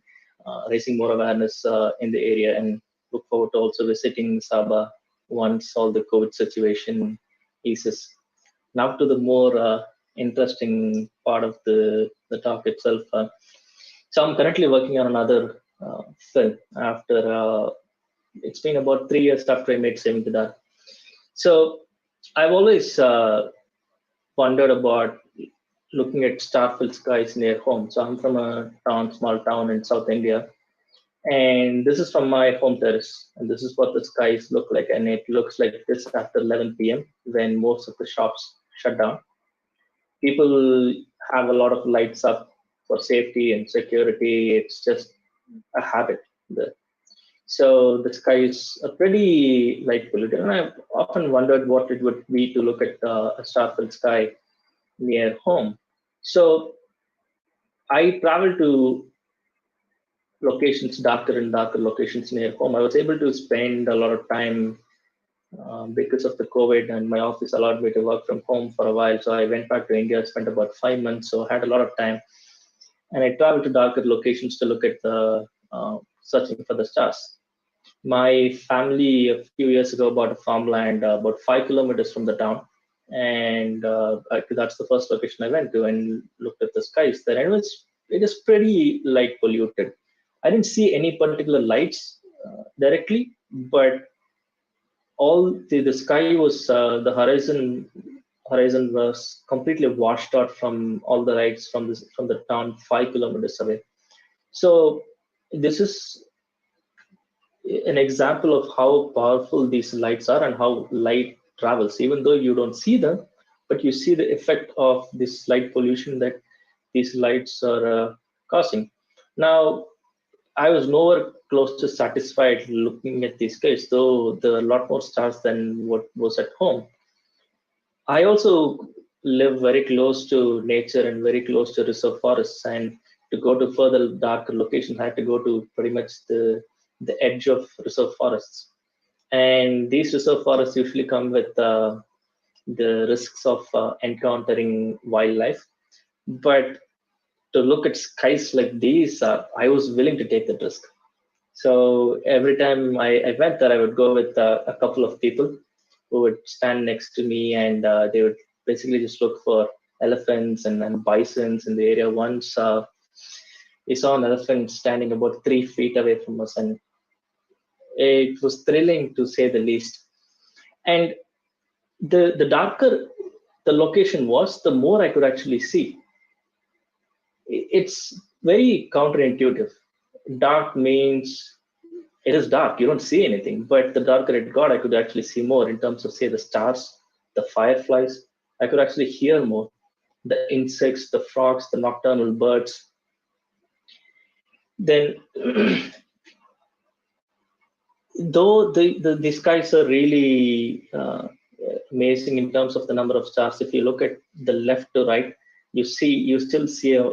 raising more awareness in the area, and look forward to also visiting Sabah once all the COVID situation eases. Now to the more interesting part of the talk itself. So I'm currently working on another film after, it's been about 3 years after I made Saving the Dark. So I've always wondered about looking at star-filled skies near home. So I'm from a small town in South India, and this is from my home terrace, and this is what the skies look like. And it looks like this after 11 p.m. when most of the shops shut down. People have a lot of lights up for safety and security. It's just a habit. So the sky is a pretty light polluted, and I've often wondered what it would be to look at a star-filled sky near home. So I traveled to locations, darker and darker locations near home. I was able to spend a lot of time because of the COVID, and my office allowed me to work from home for a while. So I went back to India, spent about 5 months, so I had a lot of time. And I traveled to darker locations to look at the searching for the stars. My family a few years ago bought a farmland about 5 kilometers from the town, and that's the first location I went to and looked at the skies there. And it is pretty light polluted. I didn't see any particular lights directly, but the sky was the horizon was completely washed out from all the lights from the town 5 kilometers away. So this is an example of how powerful these lights are and how light travels, even though you don't see them, but you see the effect of this light pollution that these lights are causing. Now, I was nowhere close to satisfied looking at these skies, though there are a lot more stars than what was at home. I also live very close to nature and very close to reserve forests, and to go to further darker locations, I had to go to pretty much the edge of reserve forests. And these reserve forests usually come with the risks of encountering wildlife. But to look at skies like these, I was willing to take the risk. So every time I went there, I would go with a couple of people who would stand next to me, and they would basically just look for elephants and bisons in the area. Once we saw an elephant standing about 3 feet away from us, and it was thrilling to say the least. And the darker the location was, the more I could actually see. It's very counterintuitive. Dark means it is dark, you don't see anything, but the darker it got, I could actually see more in terms of, say, the stars, the fireflies. I could actually hear more, the insects, the frogs, the nocturnal birds. Then though the skies are really amazing in terms of the number of stars, if you look at the left to right, you still see a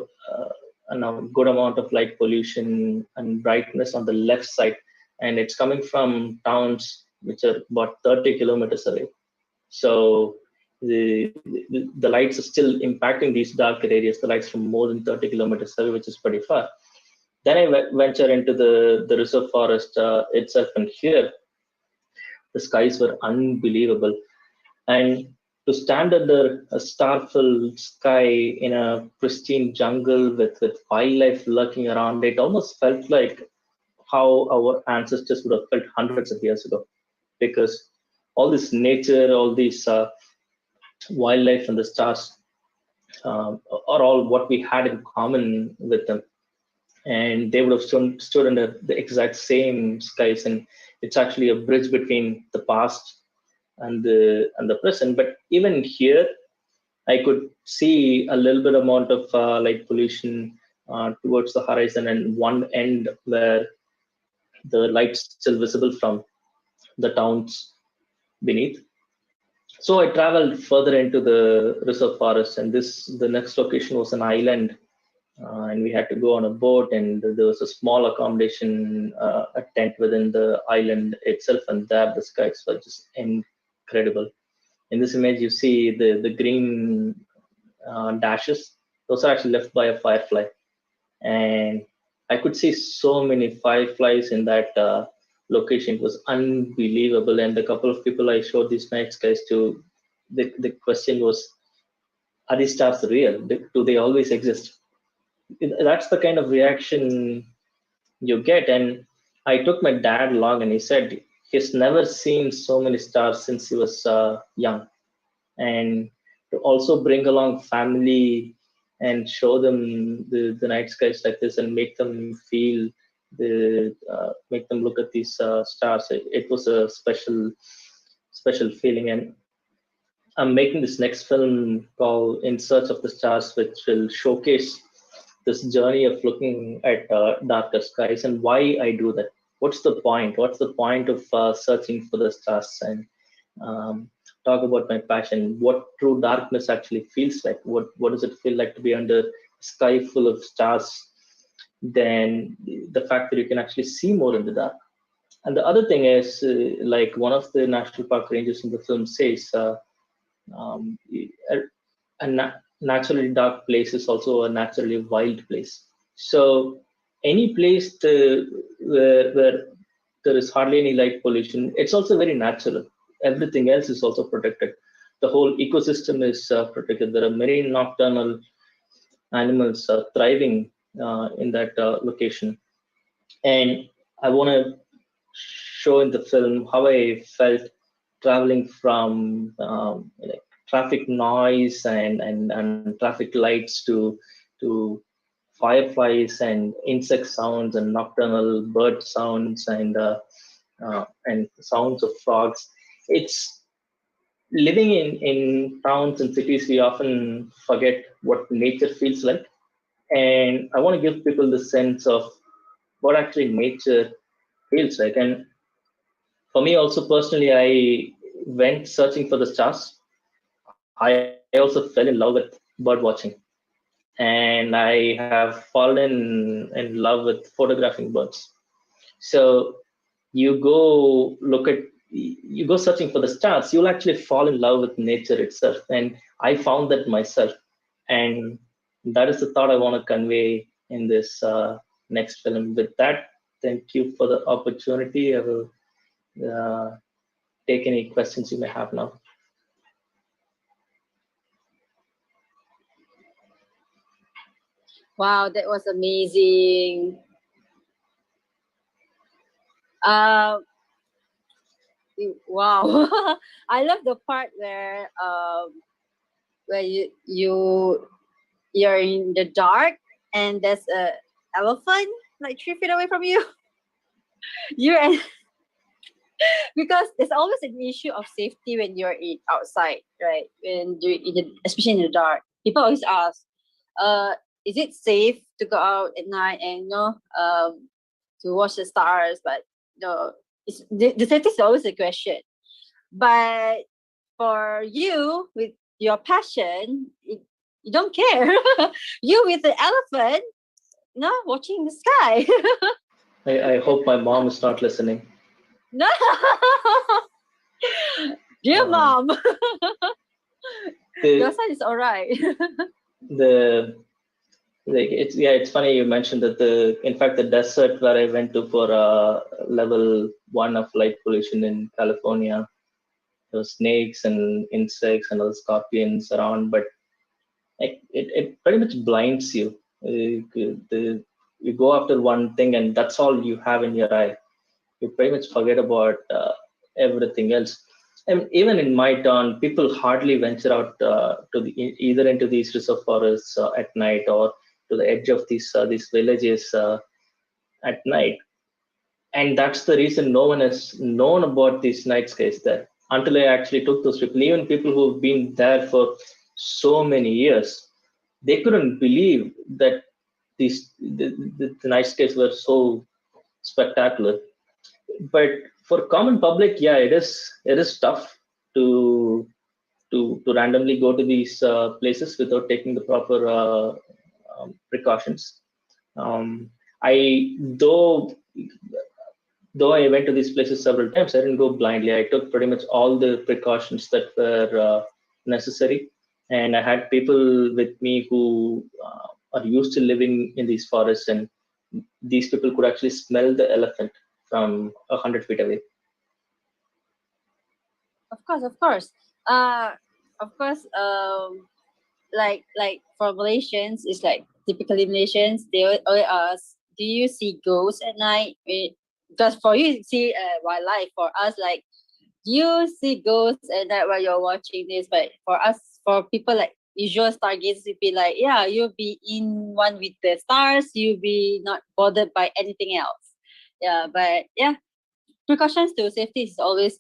good amount of light pollution and brightness on the left side, and it's coming from towns which are about 30 kilometers away. So the lights are still impacting these darker areas, the lights from more than 30 kilometers away, which is pretty far. Then I venture into the reserve forest itself, and here the skies were unbelievable. And to stand under a star-filled sky in a pristine jungle with wildlife lurking around, it almost felt like how our ancestors would have felt hundreds of years ago, because all this nature, all these wildlife and the stars are all what we had in common with them. And they would have stood under the exact same skies, and it's actually a bridge between the past and the present. But even here, I could see a little bit amount of light pollution towards the horizon, and one end where the light's still visible from the towns beneath. So I traveled further into the reserve forest, and the next location was an island, and we had to go on a boat, and there was a small accommodation, a tent within the island itself, and there the skies were just incredible. In this image, you see the green dashes. Those are actually left by a firefly, and I could see so many fireflies in that location. It was unbelievable. And the couple of people I showed these night skies to, the question was, are these stars real? Do they always exist? That's the kind of reaction you get. And I took my dad along, and he said he's never seen so many stars since he was young. And to also bring along family and show them the night skies like this, and make them feel make them look at these stars, it was a special feeling. And I'm making this next film called In Search of the Stars, which will showcase this journey of looking at darker skies and why I do that. What's the point? What's the point of searching for the stars? And talk about my passion, what true darkness actually feels like. What does it feel like to be under a sky full of stars? Then the fact that you can actually see more in the dark. And the other thing is, like one of the national park rangers in the film says, a naturally dark place is also a naturally wild place. So any place where there is hardly any light pollution, it's also very natural. Everything else is also protected. The whole ecosystem is protected. There are many nocturnal animals thriving in that location. And I want to show in the film how I felt traveling from like traffic noise and traffic lights to fireflies and insect sounds and nocturnal bird sounds and sounds of frogs. It's living in towns and cities, we often forget what nature feels like. And I want to give people the sense of what actually nature feels like. And for me also personally, I went searching for the stars. I also fell in love with bird watching. And I have fallen in love with photographing birds. So you go searching for the stars, you'll actually fall in love with nature itself. And I found that myself. And that is the thought I want to convey in this next film. With that, thank you for the opportunity. I will take any questions you may have now. Wow, that was amazing. Wow, I love the part where you're in the dark and there's a elephant like 3 feet away from you. Because there's always an issue of safety when you're outside, right? When you're especially in the dark, people always ask, is it safe to go out at night and to watch the stars? But the safety is always a question. But for you, with your passion, you don't care. You with the elephant, watching the sky. I hope my mom is not listening. No, dear mom, your son is all right. It's funny you mentioned that in fact the desert where I went to for level 1 of light pollution in California, there were snakes and insects and other scorpions around, but it pretty much blinds you. You go after one thing and that's all you have in your eye. You pretty much forget about everything else. And even in my town, people hardly venture out either into these reserve forests at night or to the edge of these villages at night. And that's the reason no one has known about these night skies there until I actually took those people. Even people who've been there for so many years, they couldn't believe that the night skies were so spectacular. But for common public, yeah, it is tough to randomly go to these places without taking the proper precautions. Though I went to these places several times, I didn't go blindly. I took pretty much all the precautions that were necessary, and I had people with me who are used to living in these forests, and these people could actually smell the elephant from 100 feet away. Of course. Like for Malaysians, it's like typically Malaysians, they always ask, do you see ghosts at night? Because for you, you see wildlife. For us, like, do you see ghosts at night while you're watching this? But for us, for people like usual stargazers, it'd be like, yeah, you'll be in one with the stars. You'll be not bothered by anything else. Yeah, but yeah, precautions to safety is always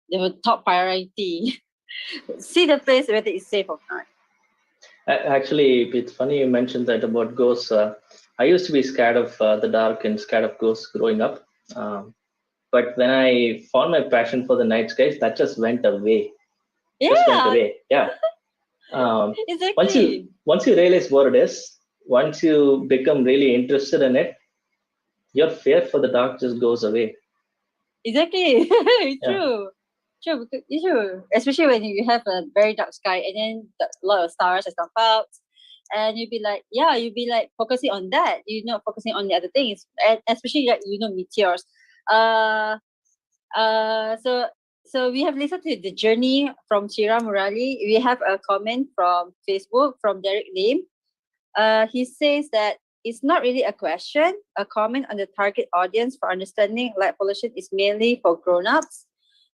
the top priority. See the place whether it's safe or not. Actually, it's funny you mentioned that about ghosts. I used to be scared of the dark and scared of ghosts growing up. But when I found my passion for the night skies, that just went away. Yeah. Just went away. Yeah. Exactly. Once you realize what it is, once you become really interested in it, your fear for the dark just goes away. Exactly. Yeah. True. Especially when you have a very dark sky and then a lot of stars has come out, and you'll be like focusing on that. You're not focusing on the other things, and especially like meteors. So we have listened to the journey from Sriram Murali. We have a comment from Facebook from Derek Lim. He says that it's not really a question. A comment on the target audience for understanding light pollution is mainly for grown-ups.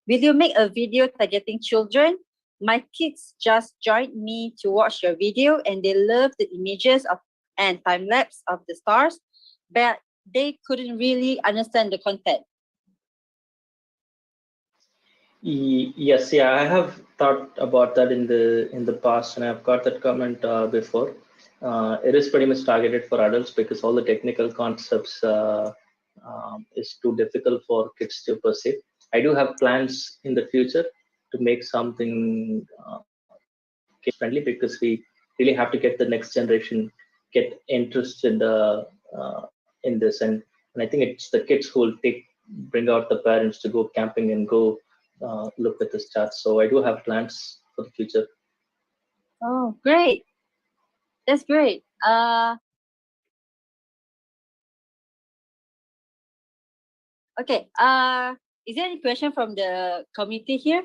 will you make a video targeting children? My kids just joined me to watch your video and they love the images of and time lapse of the stars, but they couldn't really understand the content. Yes, yeah, I have thought about that in the past, and I've got that comment before. It is pretty much targeted for adults because all the technical concepts is too difficult for kids to perceive. I do have plans in the future to make something kid friendly because we really have to get the next generation get interested in this, and I think it's the kids who will bring out the parents to go camping and go look at the stars. So I do have plans for the future. Oh, great. That's great. Okay. Is there any question from the community here?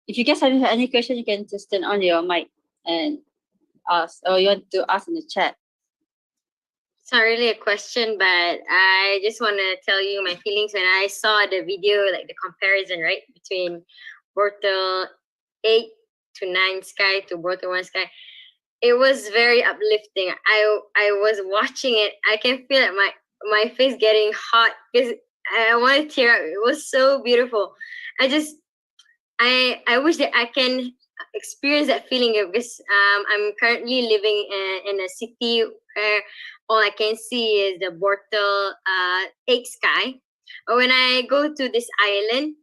If you guys have any question, you can just turn on your mic and ask, or you want to ask in the chat. It's not really a question, but I just want to tell you my feelings when I saw the video, like the comparison, right, between Bortle 8 to 9 sky to Bortle 1 sky. It was very uplifting. I was watching it. I can feel it, my face getting hot because I want to tear up. It was so beautiful. I wish that I can experience that feeling because I'm currently living in a city where all I can see is the Bortle 8 sky. But when I go to this island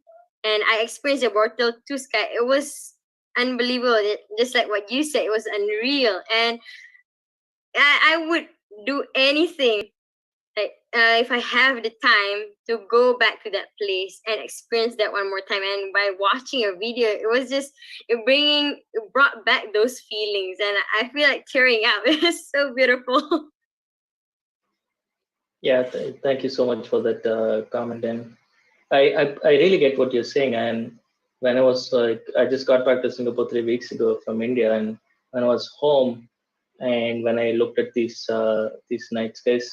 and I experience the Bortle 2 sky, it was unbelievable. Just like what you said, it was unreal. And I would do anything like if I have the time to go back to that place and experience that one more time. And by watching a video, it was just it brought back those feelings, and I feel like tearing up. It was so beautiful. Yeah, thank you so much for that comment. And I really get what you're saying. And when I was I just got back to Singapore 3 weeks ago from India, and when I was home, and when I looked at these night skies,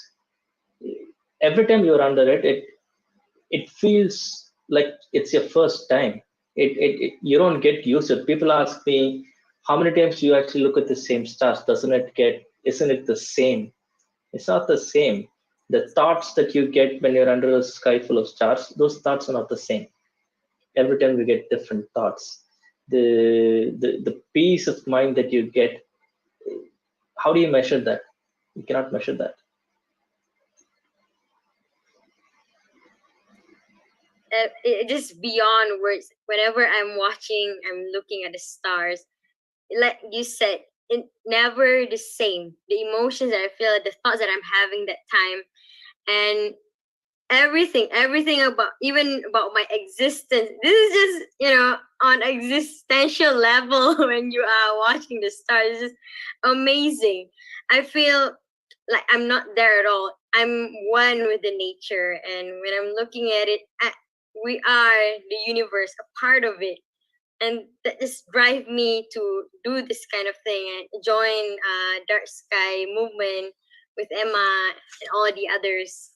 every time you're under it feels like it's your first time. You don't get used to it. People ask me, how many times do you actually look at the same stars? Isn't it the same? It's not the same. The thoughts that you get when you're under a sky full of stars, those thoughts are not the same. Every time you get different thoughts. The peace of mind that you get, how do you measure that? You cannot measure that. It just beyond words. Whenever I'm looking at the stars, like you said, it never the same. The emotions that I feel, the thoughts that I'm having that time, and everything about my existence. This is just on existential level. When you are watching the stars, it's just amazing. I feel like I'm not there at all. I'm one with the nature, and when I'm looking at it, we are the universe, a part of it, and that just drive me to do this kind of thing and join Dark Sky movement with Emma and all the others.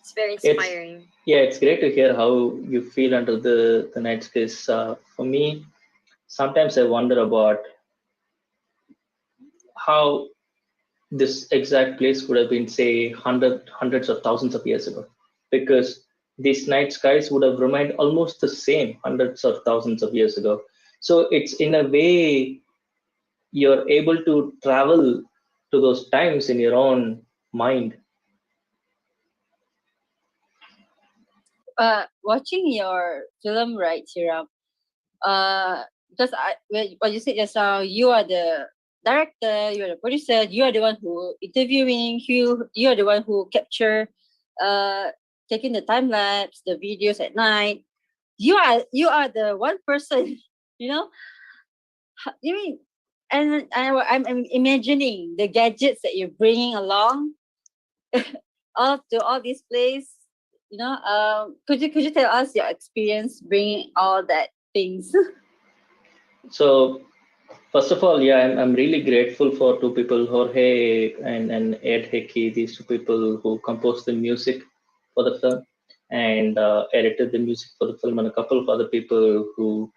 It's very inspiring. It's great to hear how you feel under the night skies. For me, sometimes I wonder about how this exact place would have been, say, hundreds of thousands of years ago, because these night skies would have remained almost the same hundreds of thousands of years ago. So it's in a way you're able to travel to those times in your own mind. Watching your film, right, Sriram? Because what you said just now, you are the director, you are the producer, you are the one who interviewing, you are the one who capture, taking the time lapse, the videos at night. You are the one person, You mean, and I'm imagining the gadgets that you're bringing along, all these places. Could you tell us your experience bringing all that things? So first of all, I'm really grateful for two people, Jorge and Ed Hickey, these two people who composed the music for the film. and edited the music for the film, and a couple of other people who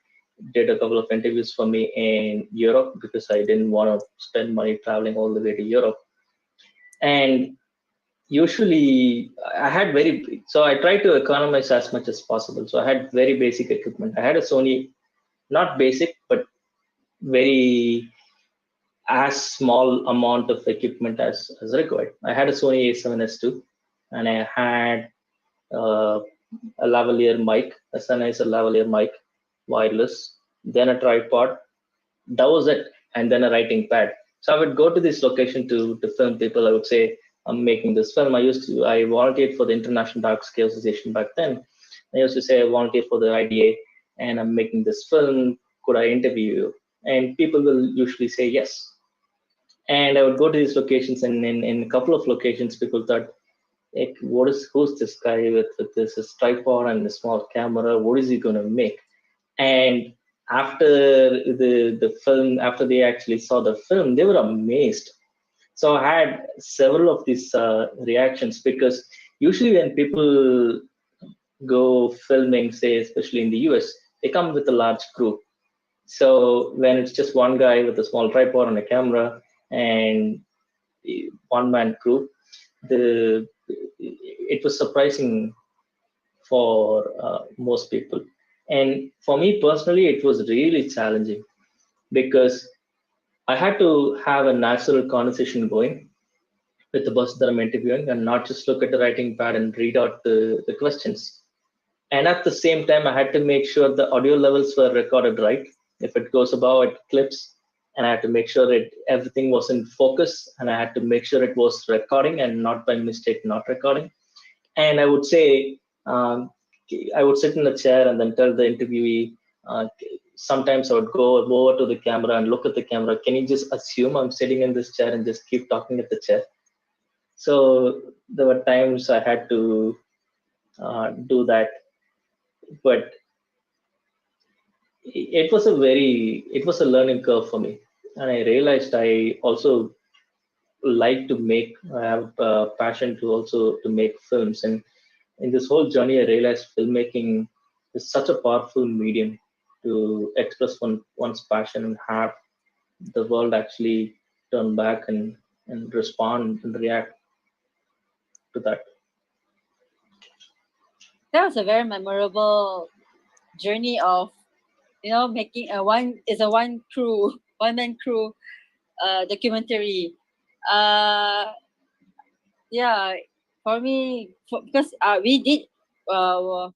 did a couple of interviews for me in Europe because I didn't want to spend money traveling all the way to Europe. And usually so I tried to economize as much as possible. So I had very basic equipment. I had a Sony, not basic, but very as small amount of equipment as required. I had a Sony A7S II, and I had a lavalier mic, a Sennheiser lavalier mic, wireless, then a tripod. That was it, and then a writing pad. So I would go to this location to film people. I would say, I'm making this film. I volunteered for the International Dark Sky Association back then. I used to say, I volunteer for the IDA, and I'm making this film. Could I interview you? And people will usually say yes. And I would go to these locations, and in a couple of locations, people thought, like, who's this guy with this tripod and a small camera? What is he going to make? And after the film, after they actually saw the film, they were amazed. So I had several of these reactions, because usually when people go filming, say, especially in the US, they come with a large crew. So when it's just one guy with a small tripod and a camera and one-man crew, it was surprising for most people. And for me personally, it was really challenging, because I had to have a natural conversation going with the person that I'm interviewing, and not just look at the writing pad and read out the questions. And at the same time, I had to make sure the audio levels were recorded right. If it goes above, it clips, and I had to make sure that everything was in focus, and I had to make sure it was recording and not by mistake not recording. And I would say, I would sit in a chair and then tell the interviewee, sometimes I would go over to the camera and look at the camera. Can you just assume I'm sitting in this chair and just keep talking at the chair? So there were times I had to do that, but it was a learning curve for me. And I realized I also like to make, I have a passion to make films. And in this whole journey, I realized filmmaking is such a powerful medium to express one's passion and have the world actually turn back and respond and react to that. That was a very memorable journey of, making one man crew documentary. Yeah, for me, because we did a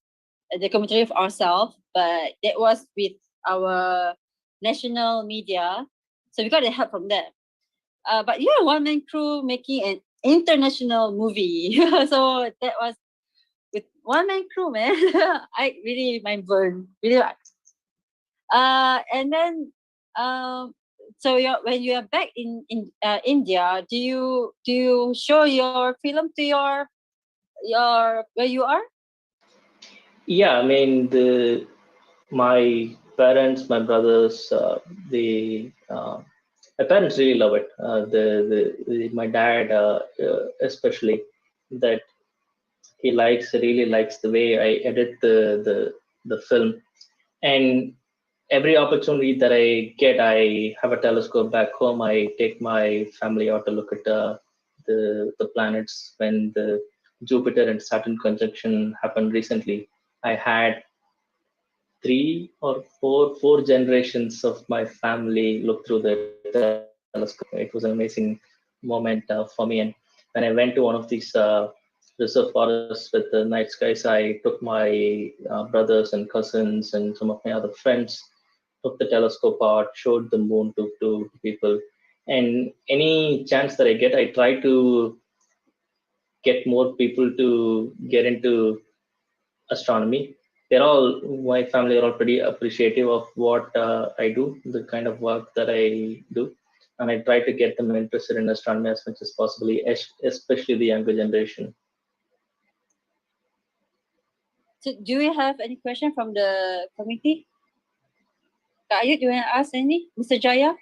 documentary of ourselves, but that was with our national media, so we got the help from them. But you're a one-man crew making an international movie, so that was with one-man crew, man. I really mind blown, really. And then so when you are back in India, do you show your film to your where you are? Yeah, I mean, my parents, my brothers, my parents really love it. My dad, especially, that he really likes the way I edit the film. And every opportunity that I get, I have a telescope back home. I take my family out to look at the planets. When the Jupiter and Saturn conjunction happened recently, I had four generations of my family look through the telescope. It was an amazing moment for me. And when I went to one of these reserve forests with the night skies, I took my brothers and cousins and some of my other friends, took the telescope out, showed the moon to people. And any chance that I get, I try to get more people to get into astronomy. My family are all pretty appreciative of what I do, the kind of work that I do. And I try to get them interested in astronomy as much as possible, especially the younger generation. So do you have any question from the committee? Kak Ayud, do you want to ask any? Mr. Jaya?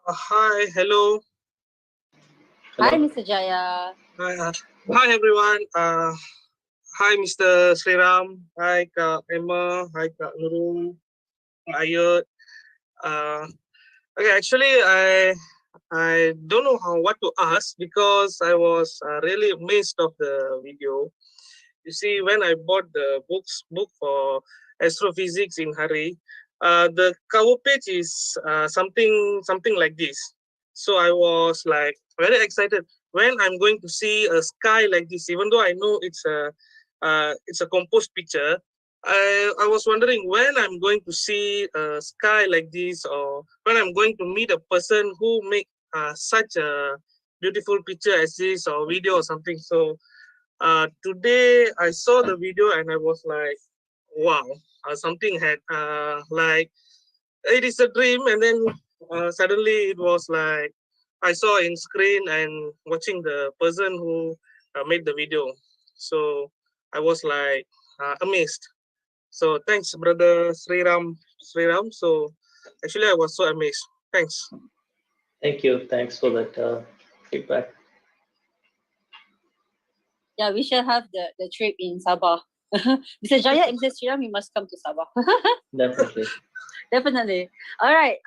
Hi, hello. Hi, Mr. Jaya. Hi, everyone. Hi, Mr. Sriram. Hi, Kak Emma. Hi, Kak Nurul. Ayat. Okay, actually, I don't know what to ask because I was really amazed of the video. You see, when I bought the book for astrophysics in Hari, the cover page is something like this. So I was like very excited when I'm going to see a sky like this. Even though I know it's a composed picture, I was wondering when I'm going to see a sky like this, or when I'm going to meet a person who make such a beautiful picture as this, or video or something. So today I saw the video and I was like, wow, something had like it is a dream, and then suddenly it was like I saw in screen and watching the person who made the video. So I was like amazed. So thanks, brother Sriram. So actually, I was so amazed. Thanks. Thank you. Thanks for that feedback. Yeah, we shall have the trip in Sabah. Mr. Jaya and Mr. Sriram, you must come to Sabah. Definitely. Definitely. All right.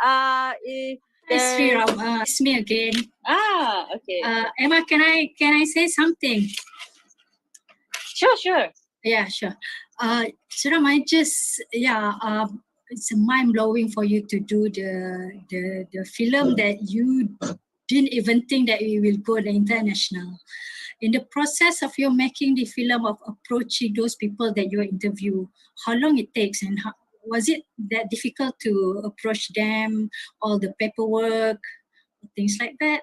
If Hi, Sriram. It's me again. Okay. Emma, can I say something? Sure. Yeah, sure. Sriram, it's mind blowing for you to do the film that you didn't even think that it will go the international. In the process of you making the film, of approaching those people that you interview, how long it takes, and was it that difficult to approach them, all the paperwork, things like that?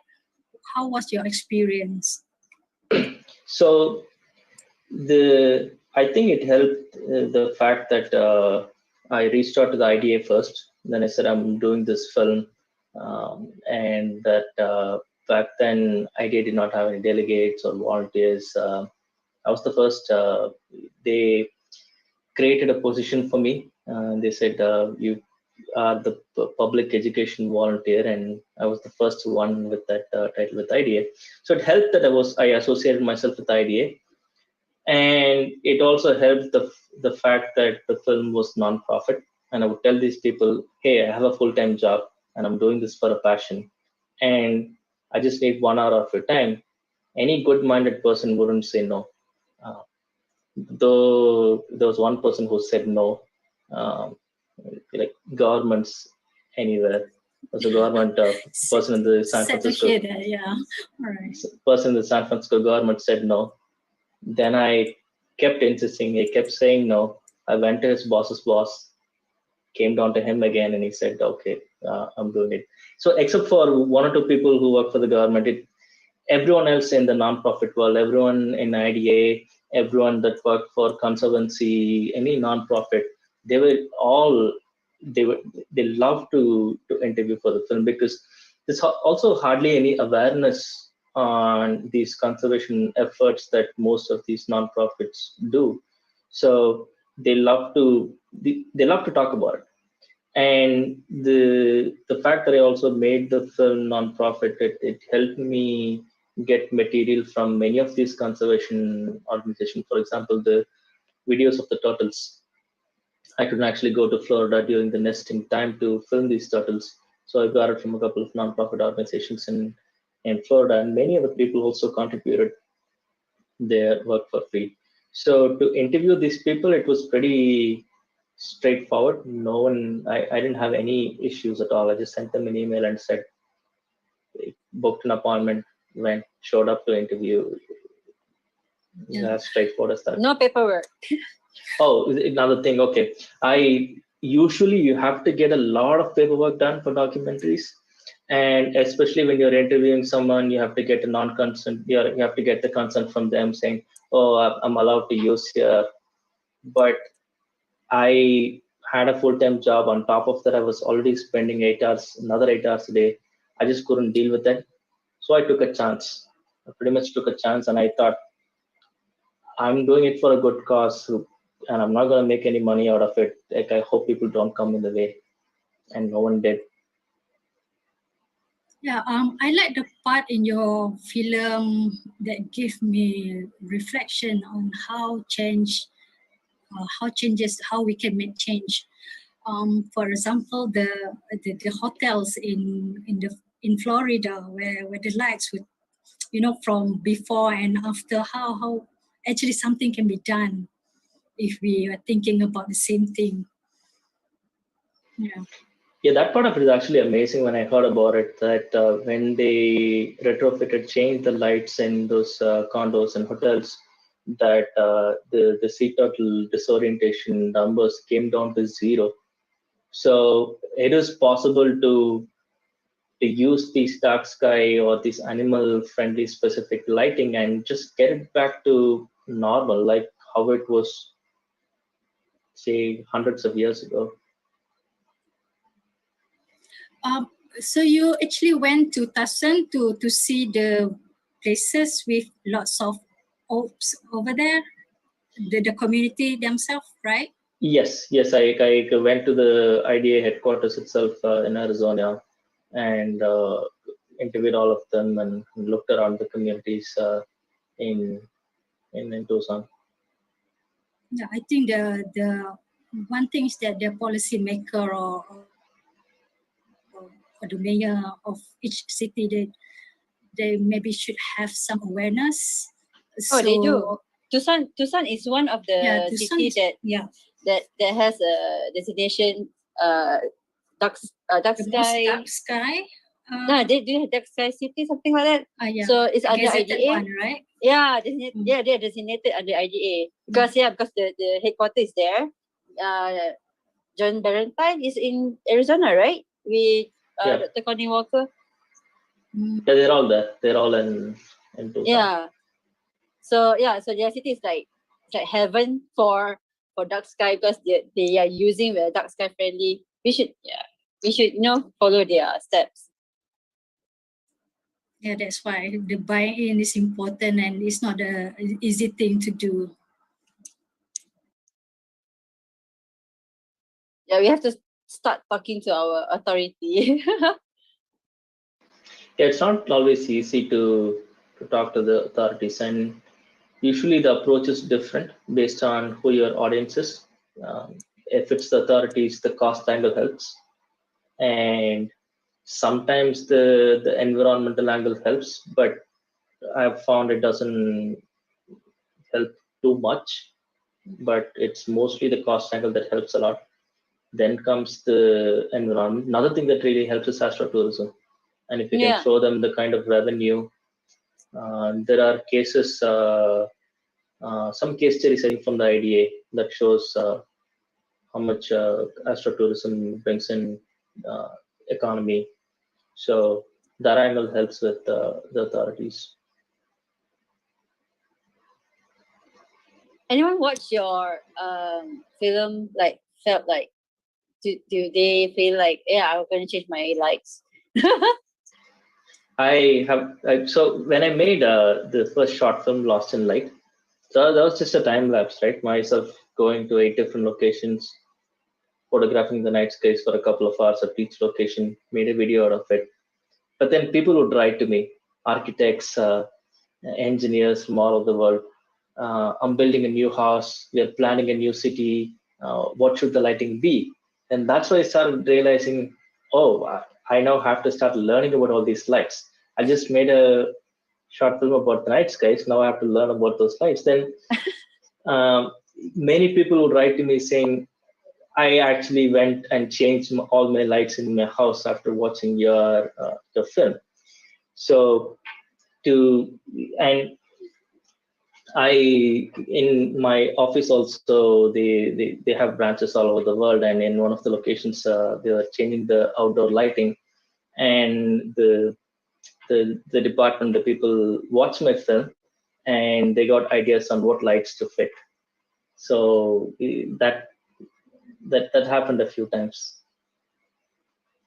How was your experience? So I think it helped the fact that I reached out to the IDA first. Then I said I'm doing this film, and that back then IDA did not have any delegates or volunteers. I was the first. They created a position for me. They said you are the public education volunteer, and I was the first one with that title with IDA. So it helped that I associated myself with IDA. And it also helped the fact that the film was non-profit, and I would tell these people, hey, I have a full-time job and I'm doing this for a passion, and I just need 1 hour of your time. Any good-minded person wouldn't say no. Though there was one person who said no, like governments anywhere. There's a government person in the San Francisco. Sad to hear that, yeah. All right. Person in the San Francisco government said no. Then I kept insisting. I kept saying no. I went to his boss's boss, came down to him again, and he said, "Okay, I'm doing it." So, except for 1 or 2 people who work for the government, everyone else in the nonprofit world, everyone in IDA, everyone that worked for conservancy, any nonprofit, they were all they love to interview for the film, because there's also hardly any awareness on these conservation efforts that most of these nonprofits do. So they love to talk about it. And the fact that I also made the film nonprofit, it helped me get material from many of these conservation organizations. For example, the videos of the turtles. I couldn't actually go to Florida during the nesting time to film these turtles, so I got it from a couple of nonprofit organizations in Florida, and many other people also contributed their work for free. So to interview these people, it was pretty straightforward. No one, I didn't have any issues at all. I just sent them an email and said, booked an appointment, showed up to interview. Yeah. As straightforward as that. No paperwork. Oh, another thing. Okay, usually you have to get a lot of paperwork done for documentaries, and especially when you're interviewing someone, you have to get a non-consent. You have to get the consent from them saying, "Oh, I'm allowed to use here." But I had a full-time job. On top of that, I was already spending another 8 hours a day. I just couldn't deal with that, so I took a chance. I pretty much took a chance, and I thought, I'm doing it for a good cause, and I'm not going to make any money out of it. Like, I hope people don't come in the way, and no one did. Yeah, I like the part in your film that gave me reflection on how changes, how we can make change. For example, the hotels in Florida where the lights would, from before and after, how actually something can be done if we are thinking about the same thing. Yeah. Yeah, that part of it is actually amazing when I heard about it, that when they retrofitted, changed the lights in those condos and hotels, that the sea turtle disorientation numbers came down to 0. So it is possible to use these dark sky or this animal friendly specific lighting and just get it back to normal, like how it was, say, hundreds of years ago. So you actually went to Tucson to see the places with lots of oaks over there, the community themselves, right? Yes, I went to the IDA headquarters itself in Arizona and interviewed all of them and looked around the communities in Tucson. Yeah, I think the one thing is that the policymaker or the mayor of each city, they maybe should have some awareness. Oh, they do. Tucson is one of the city that has a designation dark sky. Dark sky. No, they do have dark sky city, something like that. Yeah. So it's under Gazetted IDA. one, right? Yeah, they're designated under IDA because the headquarters is there. John Barentine is in Arizona, right? With Dr. Connie Walker. Yeah, they're all there. They're all in Tucson. Yeah. So their city is like heaven for dark sky because they are using the dark sky friendly. We should follow their steps. Yeah, that's why the buy-in is important and it's not an easy thing to do. Yeah, we have to start talking to our authority. Yeah, it's not always easy to talk to the authorities, and usually the approach is different based on who your audience is. If it's the authorities, the cost angle helps, and sometimes the environmental angle helps, but I've found it doesn't help too much. But it's mostly the cost angle that helps a lot. Then comes the environment. Another thing that really helps is astrotourism. And if you can show them the kind of revenue, there are cases, some case studies I think from the IDA that shows how much astrotourism brings in economy. So that angle helps with the authorities. Anyone watch your film? Like felt like do they feel like I'm going to change my lights? So when I made the first short film, Lost in Light, so that was just a time lapse, right? Myself going to 8 different locations, photographing the night skies for a couple of hours at each location, made a video out of it. But then people would write to me, architects, engineers from all over the world. I'm building a new house. We are planning a new city. What should the lighting be? And that's why I started realizing, I now have to start learning about all these lights. I just made a short film about the night skies. Now I have to learn about those lights. Then many people would write to me saying, I actually went and changed all my lights in my house after watching your film. So in my office also, they have branches all over the world, and in one of the locations they were changing the outdoor lighting, and the department, the people watched my film and they got ideas on what lights to fit. So that happened a few times.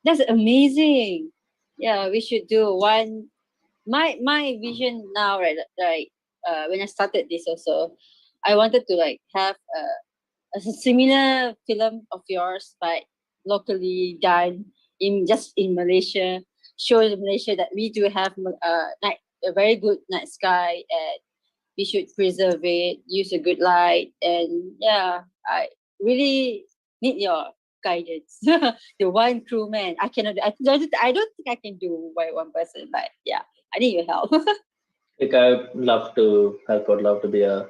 That's amazing. Yeah, we should do one. My vision now, right? When I started this also, I wanted to like have a similar film of yours, but locally done in Malaysia, show in Malaysia that we do have a very good night sky, and we should preserve it, use a good light, and yeah, I really need your guidance. The one crewman, I cannot. I don't think I can do by one person, but yeah, I need your help. Like I'd love to help. I'd love to be a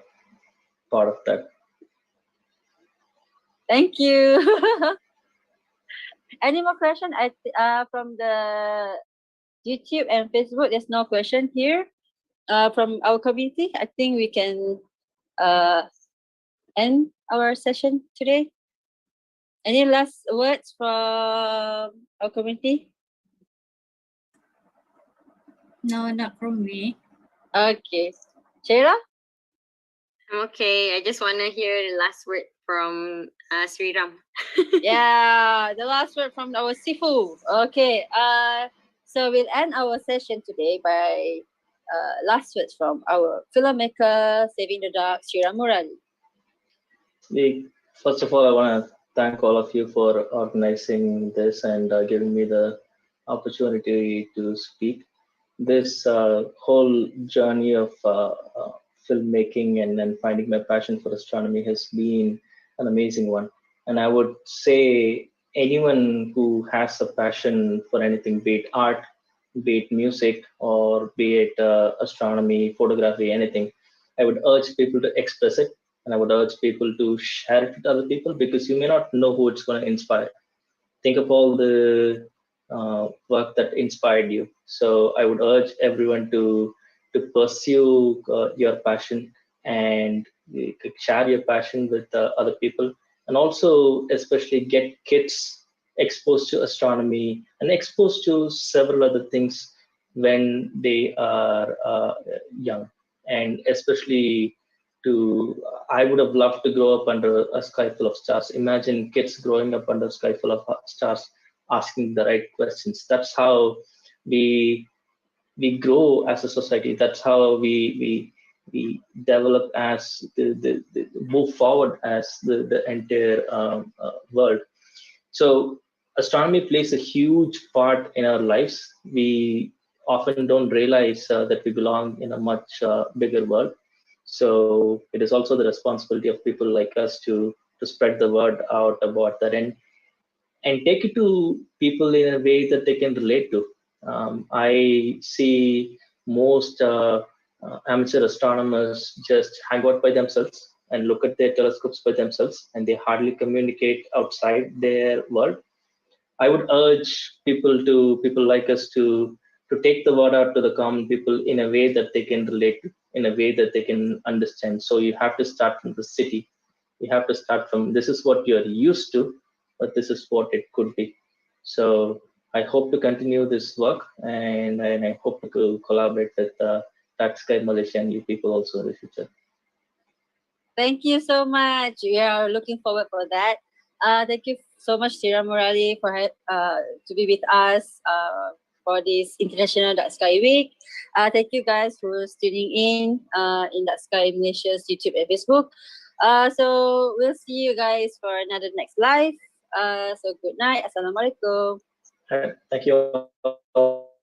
part of that. Thank you. Any more question? From the YouTube and Facebook, there's no question here. From our community, I think we can end our session today. Any last words from our community? No, not from me. Okay. Sheila? Okay, I just want to hear the last word from Sriram. Yeah, the last word from our Sifu. Okay. So we'll end our session today by last words from our filmmaker, Saving the Dark, Sriram Murali. First of all, I want to thank all of you for organizing this and giving me the opportunity to speak. This whole journey of filmmaking and then finding my passion for astronomy has been an amazing one. And I would say anyone who has a passion for anything, be it art, be it music, or be it astronomy, photography, anything, I would urge people to express it. And I would urge people to share it with other people, because you may not know who it's going to inspire. Think of all the work that inspired you. So I would urge everyone to pursue your passion and share your passion with other people, and also especially get kids exposed to astronomy and exposed to several other things when they are young. And especially I would have loved to grow up under a sky full of stars. Imagine kids growing up under a sky full of stars, asking the right questions. That's how we grow as a society. That's how we develop as the move forward as the entire world. So astronomy plays a huge part in our lives. We often don't realize that we belong in a much bigger world. So it is also the responsibility of people like us to spread the word out about that and take it to people in a way that they can relate to. I see most amateur astronomers just hang out by themselves and look at their telescopes by themselves, and they hardly communicate outside their world. I would urge people like us to take the word out to the common people in a way that they can relate to, in a way that they can understand. So you have to start from the city. You have to start from, this is what you're used to, but this is what it could be. So I hope to continue this work, and I hope to collaborate with Dark Sky Malaysia and you people also in the future. Thank you so much. We are looking forward for that. Thank you so much, Sriram Murali, for to be with us for this International Dark Sky Week. Thank you guys for tuning in Dark Sky Malaysia's YouTube and Facebook. So we'll see you guys for another next live. So good night. Assalamualaikum. Thank you all.